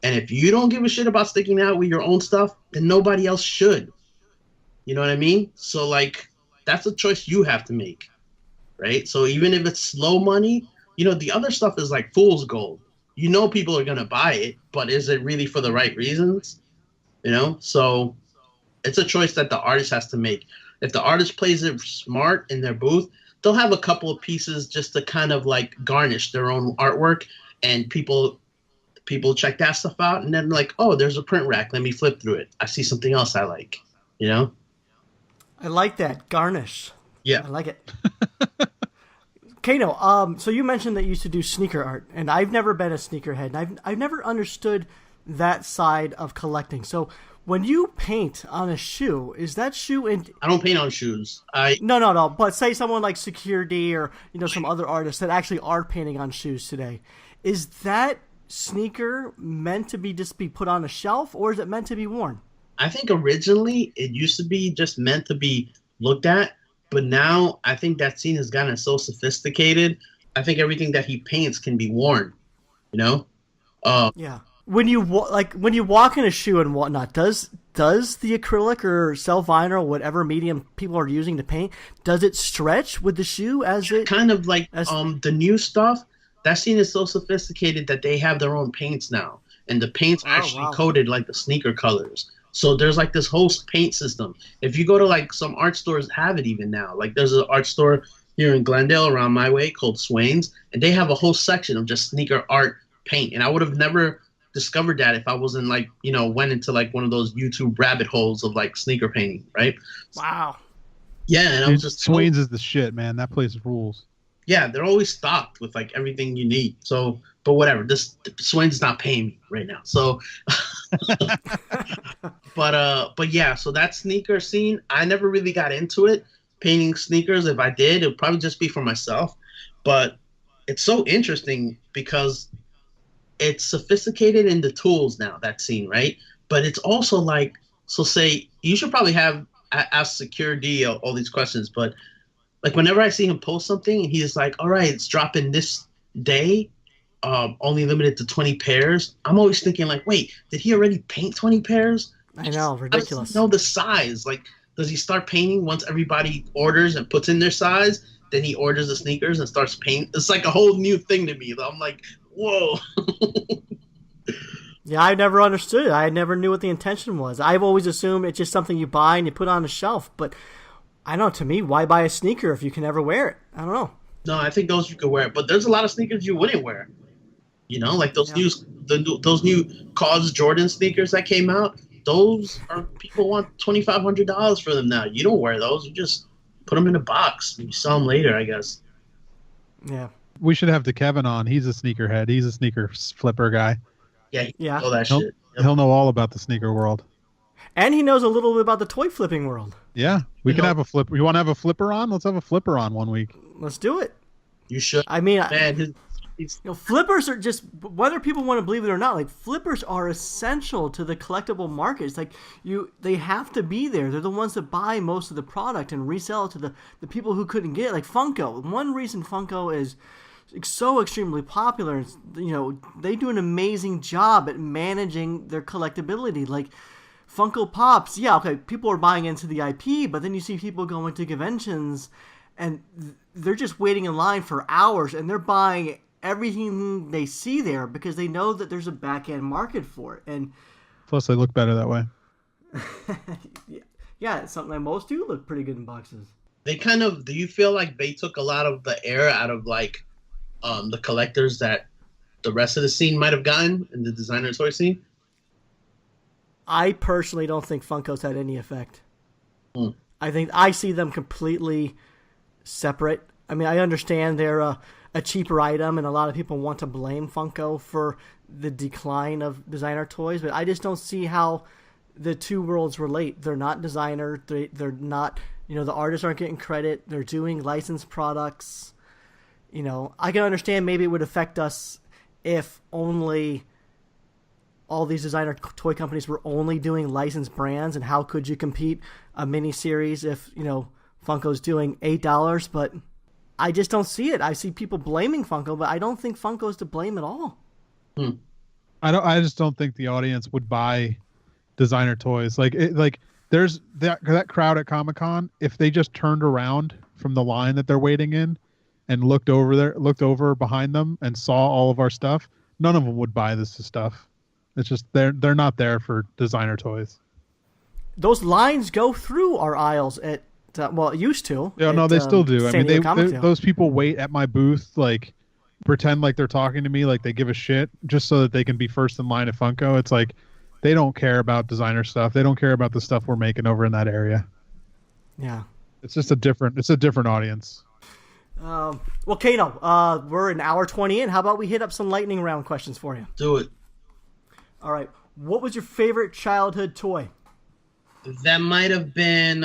And if you don't give a shit about sticking out with your own stuff, then nobody else should. You know what I mean? So, like, that's a choice you have to make, right? So even if it's slow money, the other stuff is like fool's gold. People are going to buy it, but is it really for the right reasons? So it's a choice that the artist has to make. If the artist plays it smart in their booth, they'll have a couple of pieces just to kind of like garnish their own artwork, and people check that stuff out, and then like, oh, there's a print rack. Let me flip through it. I see something else I like, I like that. Garnish. Yeah. I like it. kaNO, so you mentioned that you used to do sneaker art, and I've never been a sneakerhead, and I've never understood that side of collecting. So when you paint on a shoe, is that shoe in... I don't paint on shoes. No. But say someone like Security or, some other artists that actually are painting on shoes today. Is that sneaker meant to be just be put on a shelf, or is it meant to be worn? I think originally it used to be just meant to be looked at, but now I think that scene has gotten so sophisticated. I think everything that he paints can be worn, Yeah. When you walk in a shoe and whatnot, does the acrylic or cell vinyl, whatever medium people are using to paint, does it stretch with the shoe as it kind of like the new stuff? That scene is so sophisticated that they have their own paints now, and the paints are actually coated like the sneaker colors. So there's like this whole paint system. If you go to like some art stores, have it even now. Like there's an art store here in Glendale around my way called Swain's, and they have a whole section of just sneaker art paint. And I would have never discovered that if I wasn't like, went into like one of those YouTube rabbit holes of like sneaker painting, right? Wow. Yeah, and I was just Swain's is the shit, man. That place rules. Yeah, they're always stocked with like everything you need. So, but whatever. This Swain's not paying me right now. So, but yeah. So that sneaker scene, I never really got into it. Painting sneakers. If I did, it would probably just be for myself. But it's so interesting because it's sophisticated in the tools now. That scene, right? But it's also like, so say you should probably have asked Security all these questions, but. Like whenever I see him post something and he's like, all right, it's dropping this day, only limited to 20 pairs. I'm always thinking like, wait, did he already paint 20 pairs? I know, ridiculous. I don't know the size. Like, does he start painting once everybody orders and puts in their size? Then he orders the sneakers and starts painting. It's like a whole new thing to me. I'm like, whoa. Yeah, I never understood it. I never knew what the intention was. I've always assumed it's just something you buy and you put on a shelf, but I don't know, to me, why buy a sneaker if you can never wear it? I don't know. No, I think those you could wear, but there's a lot of sneakers you wouldn't wear. Like those new Kaws Jordan sneakers that came out. Those are, people want $2,500 for them now. You don't wear those. You just put them in a box and you sell them later, I guess. Yeah. We should have Kevin on. He's a sneakerhead. He's a sneaker flipper guy. Yeah. All that shit. Yep. He'll know all about the sneaker world. And he knows a little bit about the toy flipping world. Yeah, we can have a flip. You want to have a flipper on? Let's have a flipper on one week. Let's do it. You should. I mean, man, flippers are just, whether people want to believe it or not, like flippers are essential to the collectible markets. Like they have to be there. They're the ones that buy most of the product and resell it to the people who couldn't get it. Like Funko. One reason Funko is so extremely popular is, they do an amazing job at managing their collectability. Like Funko Pops, yeah, okay, people are buying into the IP, but then you see people going to conventions and they're just waiting in line for hours and they're buying everything they see there because they know that there's a back-end market for it. And plus they look better that way. Yeah, it's something that most do look pretty good in boxes. They kind of, do you feel like they took a lot of the air out of like the collectors that the rest of the scene might have gotten in the designer toy scene? I personally don't think Funko's had any effect. Hmm. I think I see them completely separate. I mean, I understand they're a cheaper item, and a lot of people want to blame Funko for the decline of designer toys, but I just don't see how the two worlds relate. They're not designer. They're not, the artists aren't getting credit. They're doing licensed products. I can understand maybe it would affect us if only all these designer toy companies were only doing licensed brands, and how could you compete a mini series if, Funko's doing $8, but I just don't see it. I see people blaming Funko, but I don't think Funko's to blame at all. I just don't think the audience would buy designer toys. There's that crowd at Comic-Con, if they just turned around from the line that they're waiting in and looked over behind them and saw all of our stuff, none of them would buy this stuff. It's just they're not there for designer toys. Those lines go through our aisles at it used to. Yeah, no, they still do. I mean, those people wait at my booth, like pretend like they're talking to me, like they give a shit, just so that they can be first in line at Funko. It's like they don't care about designer stuff. They don't care about the stuff we're making over in that area. Yeah, it's just a different audience. Well, kaNO, we're an hour 20 in. How about we hit up some lightning round questions for you? Do it. All right. What was your favorite childhood toy? That might have been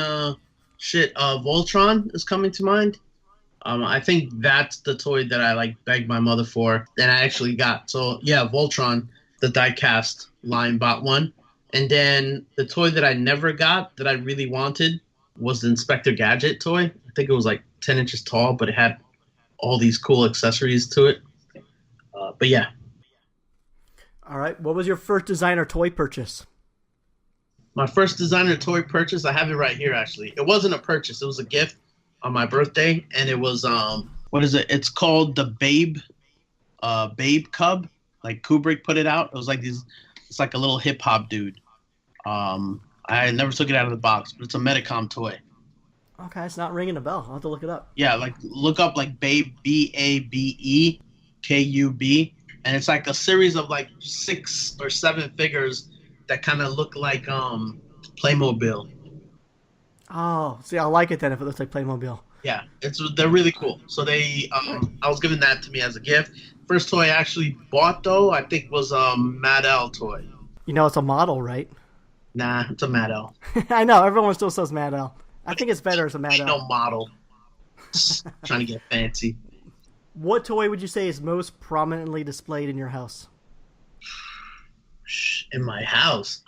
Voltron is coming to mind. I think that's the toy that I begged my mother for, and I actually got. So yeah, Voltron, the die-cast line, bought one. And then the toy that I never got that I really wanted was the Inspector Gadget toy. I think it was 10 inches tall, but it had all these cool accessories to it. But yeah. All right. What was your first designer toy purchase? My first designer toy purchase, I have it right here, actually. It wasn't a purchase. It was a gift on my birthday, and it was, what is it? It's called the Babe Cub. Kubrick put it out. It was it's like a little hip-hop dude. I never took it out of the box, but it's a Medicom toy. Okay, it's not ringing a bell. I'll have to look it up. Yeah, look up Babe, Babekub, and it's a series of 6 or 7 figures that kind of look like Playmobil. Oh, see, I like it then if it looks like Playmobil. Yeah, they're really cool. So I was given that to me as a gift. First toy I actually bought though, I think was a Mattel toy. It's a model, right? Nah, it's a Mattel. I know everyone still says Mattel. I think it's better as a Mattel. No model. Trying to get fancy. What toy would you say is most prominently displayed in your house? In my house.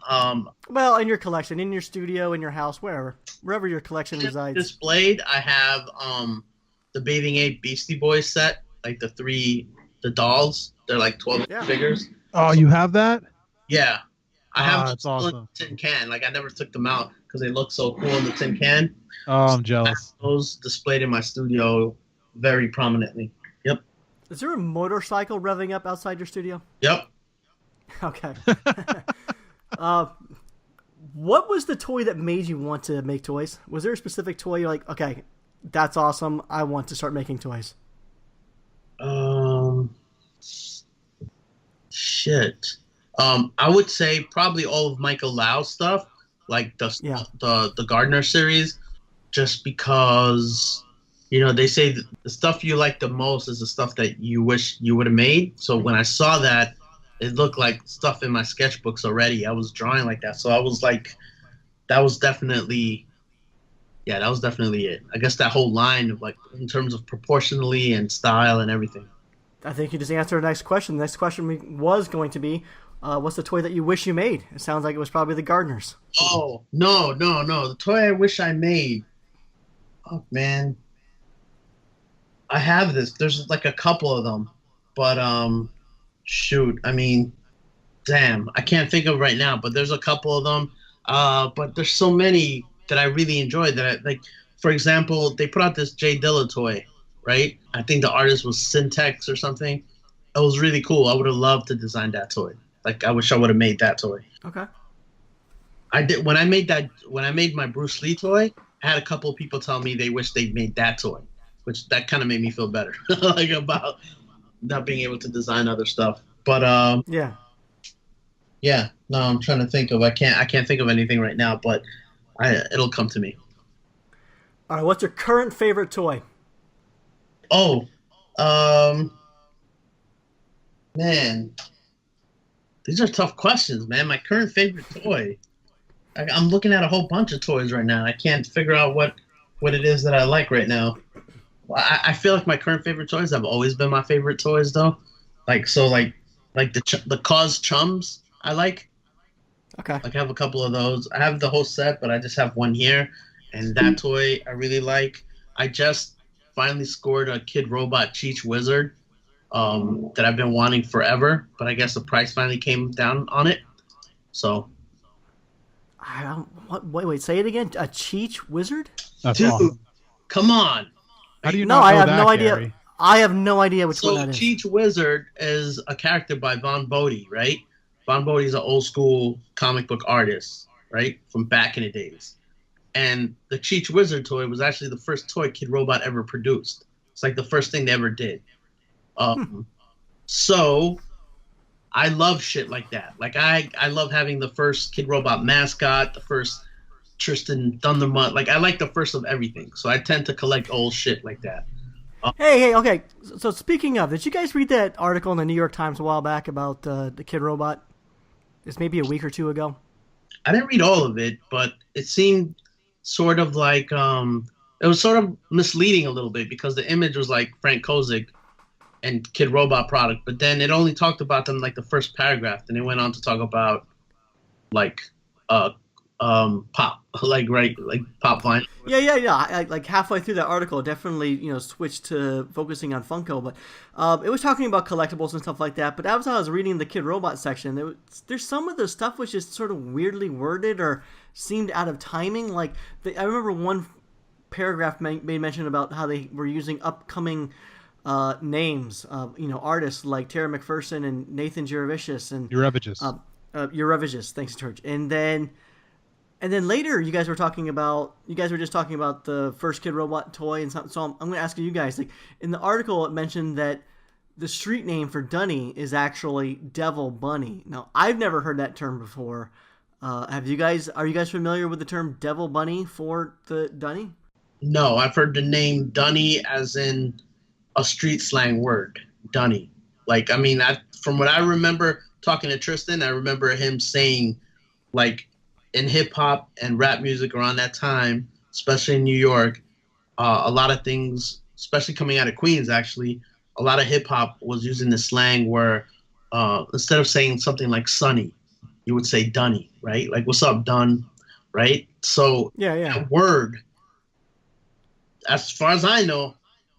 Well, in your collection, in your studio, in your house, wherever your collection resides. Displayed, I have the Bathing Ape Beastie Boys set, the dolls. They're 12 figures. Oh, you have that? Yeah, I have. That's awesome. In tin can. I never took them out because they look so cool in the tin can. Oh, I'm jealous. Those displayed in my studio very prominently. Yep. Is there a motorcycle revving up outside your studio? Yep. Okay. What was the toy that made you want to make toys? Was there a specific toy you're like, okay, that's awesome, I want to start making toys? Shit. I would say probably all of Michael Lau's stuff, the Gardner series, just because they say the stuff you like the most is the stuff that you wish you would have made. So when I saw that, it looked like stuff in my sketchbooks already. I was drawing like that. So I was that was definitely it. I guess that whole line of in terms of proportionally and style and everything. I think you just answered the next question. The next question was going to be, what's the toy that you wish you made? It sounds like it was probably the Gardners. Oh, no. The toy I wish I made. Oh, man. I have this. There's a couple of them. But, shoot, I mean, damn, I can't think of right now, but there's a couple of them. But there's so many that I really enjoyed that for example, they put out this Jay Dilla toy, right? I think the artist was Syntex or something. It was really cool. I would have loved to design that toy. I wish I would have made that toy. Okay. I did when I made my Bruce Lee toy. I had a couple of people tell me they wish they made that toy, which that kind of made me feel better, like about not being able to design other stuff. But Yeah. yeah, no, I'm trying to think of. I can't think of anything right now, but it'll come to me. All right. What's your current favorite toy? Oh, um, man, these are tough questions, man. My current favorite toy. I'm looking at a whole bunch of toys right now. I can't figure out what it is that I like right now. I feel like my current favorite toys have always been my favorite toys, though. Like the Kaws chums. I like. Okay. Like I have a couple of those. I have the whole set, but I just have one here, and that toy I really like. I just finally scored a Kid Robot Cheech Wizard that I've been wanting forever, but I guess the price finally came down on it. So, I don't. What? Wait. Say it again. A Cheech Wizard? That's dude, awesome. come on. How do you No, not I know have that, no idea. Gary? I have no idea which one So that is. Cheech Wizard is a character by Von Bodie, right? Von Bodie's an old school comic book artist, right? From back in the days. And the Cheech Wizard toy was actually the first toy Kid Robot ever produced. It's like the first thing they ever did. So I love shit like that. Like I love having the first Kid Robot mascot, the first Tristan Thundermutt. Like I like the first of everything. So I tend to collect old shit like that. Hey, okay. So speaking of, did you guys read that article in the New York Times a while back about the Kid Robot? It's maybe a week or two ago. I didn't read all of it, but it seemed sort of like it was sort of misleading a little bit because the image was like Frank Kozik and Kid Robot product, but then it only talked about them like the first paragraph, and it went on to talk about like pop, like pop vine. Yeah. Like halfway through that article, it definitely switched to focusing on Funko, but it was talking about collectibles and stuff like that. But as I was reading the Kid Robot section, there's some of the stuff was just sort of weirdly worded or seemed out of timing. Like I remember one paragraph made mention about how they were using upcoming names, artists like Tara McPherson and Nathan Jurevicius and Eurevicius. Thanks, George. And then later, you guys were just talking about the first Kid Robot toy, and so I'm going to ask you guys. Like in the article, it mentioned that the street name for Dunny is actually Devil Bunny. Now, I've never heard that term before. Are you guys familiar with the term Devil Bunny for the Dunny? No, I've heard the name Dunny as in a street slang word, Dunny. Like, I mean, from what I remember talking to Tristan, I remember him saying, like, in hip hop and rap music around that time, especially in New York, a lot of things, especially coming out of Queens, actually, a lot of hip hop was using the slang where instead of saying something like Sonny, you would say Dunny, right? Like, what's up, Dun, right? So yeah. that word, as far as I know,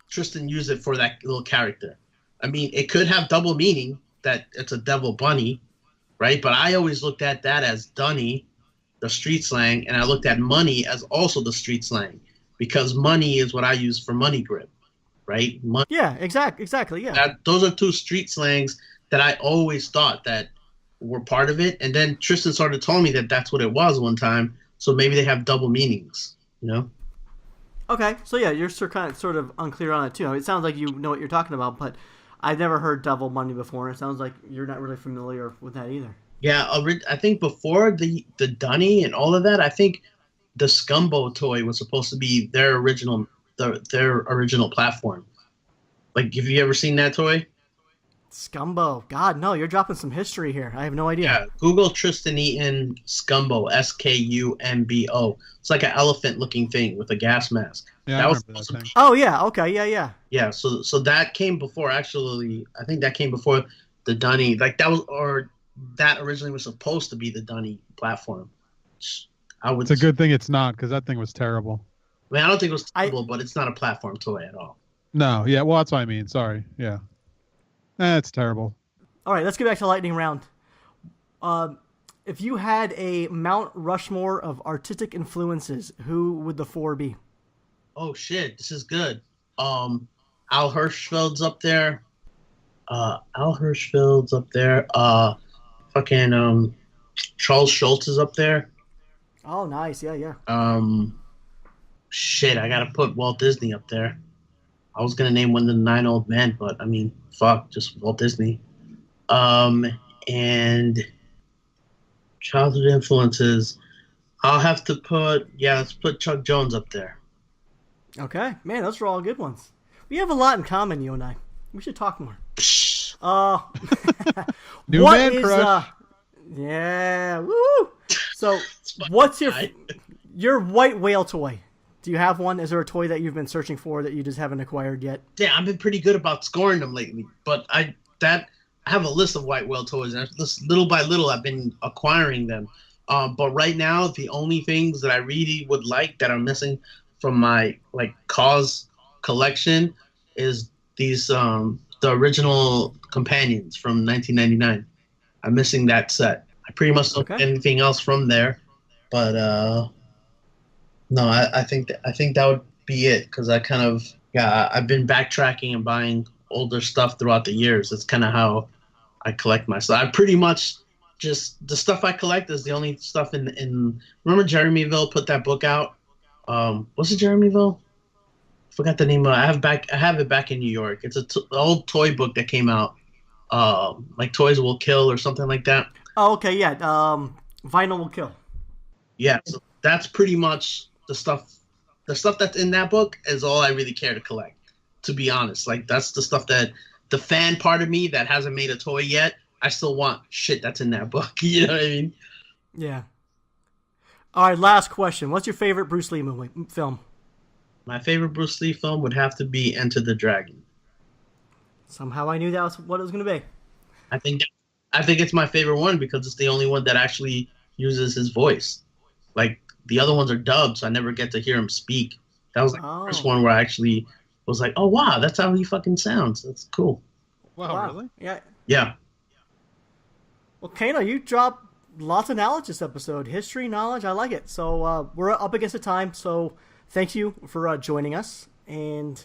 Tristan used it for that little character. I mean, it could have double meaning that it's a devil bunny, right? But I always looked at that as Dunny, the street slang, and I looked at money as also the street slang because money is what I use for money grip, right? Money. Yeah, exactly, yeah. Those are two street slangs that I always thought that were part of it, and then Tristan started telling me that that's what it was one time, so maybe they have double meanings, you know? Okay, so yeah, you're sort of unclear on it too. It sounds like you know what you're talking about, but I've never heard Devil Bunny before, and it sounds like you're not really familiar with that either. Yeah, I think before the Dunny and all of that, I think the Scumbo toy was supposed to be their original platform. Like, have you ever seen that toy? Scumbo. God, no, you're dropping some history here. I have no idea. Yeah, Google Tristan Eaton Scumbo, Skumbo. It's like an elephant-looking thing with a gas mask. Yeah, that I was remember awesome. that thing. Oh, yeah, okay, yeah. Yeah, so that came before, actually, I think that came before the Dunny. Like, that originally was supposed to be the Dunny platform. It's a good thing it's not, because that thing was terrible. I mean, I don't think it was terrible, but it's not a platform toy at all. No, yeah, well, that's what I mean. Sorry, yeah. It's terrible. All right, let's get back to lightning round. If you had a Mount Rushmore of artistic influences, who would the 4 be? Oh shit, this is good. Al Hirschfeld's up there. Fucking Charles Schultz is up there. Oh, nice. Yeah, yeah. Shit, I gotta put Walt Disney up there. I was gonna name one of the 9 Old Men, but I mean, fuck, just Walt Disney. And childhood influences. I'll have to let's put Chuck Jones up there. Okay, man, those are all good ones. We have a lot in common, you and I. We should talk more. Psh, New what man is, crush. Yeah, woo! So, what's your white whale toy? Do you have one? Is there a toy that you've been searching for that you just haven't acquired yet? Yeah, I've been pretty good about scoring them lately, but I have a list of white whale toys, and little by little I've been acquiring them. But right now, the only things that I really would like that are missing from my Kaws collection is these the original companions from 1999. I'm missing that set. I pretty much don't get anything else from there, but no, I think that would be it, because I've been backtracking and buying older stuff throughout the years. That's kind of how I collect my stuff. I pretty much just the stuff I collect is the only stuff in remember Jeremyville put that book out. Was it Jeremyville? Forgot the name of it. I have it back in New York. It's an old toy book that came out, like Toys Will Kill or something like that. Oh, okay, yeah. Vinyl Will Kill. Yeah, so that's pretty much the stuff. The stuff that's in that book is all I really care to collect, to be honest. Like, that's the stuff that the fan part of me that hasn't made a toy yet, I still want shit that's in that book. You know what I mean? Yeah. All right, last question. What's your favorite Bruce Lee film? My favorite Bruce Lee film would have to be Enter the Dragon. Somehow I knew that was what it was going to be. I think it's my favorite one because it's the only one that actually uses his voice. Like, the other ones are dubbed, so I never get to hear him speak. That was the first one where I actually was like, oh, wow, that's how he fucking sounds. That's cool. Wow, really? Yeah. Yeah. Well, kaNO, you dropped lots of knowledge this episode. History, knowledge, I like it. So we're up against the time, so thank you for joining us, and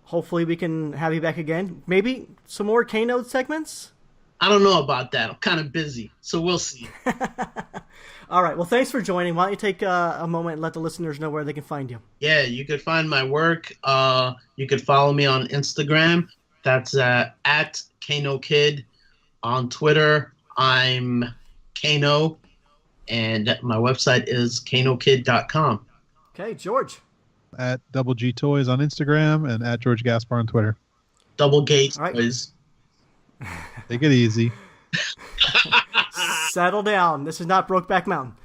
hopefully we can have you back again. Maybe some more kaNO segments? I don't know about that. I'm kind of busy, so we'll see. All right. Well, thanks for joining. Why don't you take a moment and let the listeners know where they can find you? Yeah, you could find my work. You could follow me on Instagram. That's at kaNO Kid. On Twitter, I'm kaNO, and my website is kanokid.com. Okay, George. At Double G Toys on Instagram and at George Gaspar on Twitter. Double Gates right. Toys. Take it easy. Settle down. This is not Brokeback Mountain.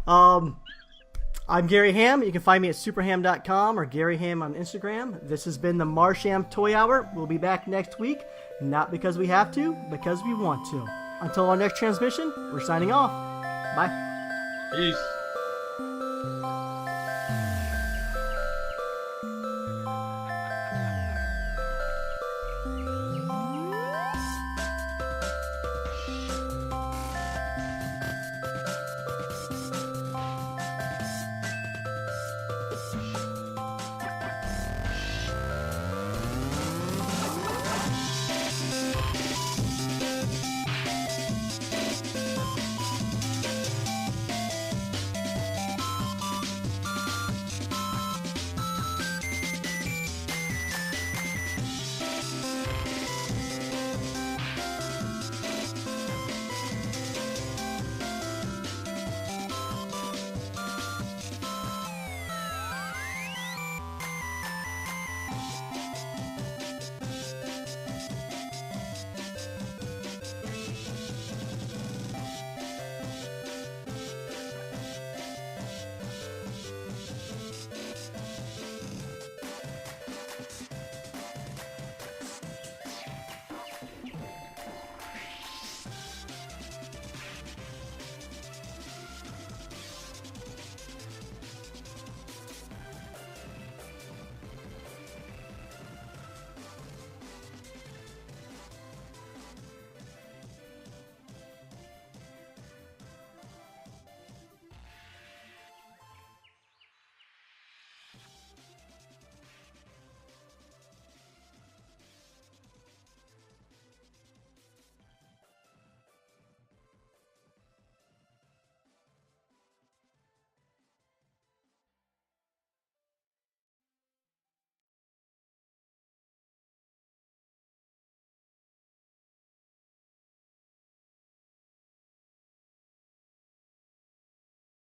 I'm Gary Ham. You can find me at superham.com or Gary Ham on Instagram. This has been the Marsham Toy Hour. We'll be back next week. Not because we have to, because we want to. Until our next transmission, we're signing off. Bye. Peace.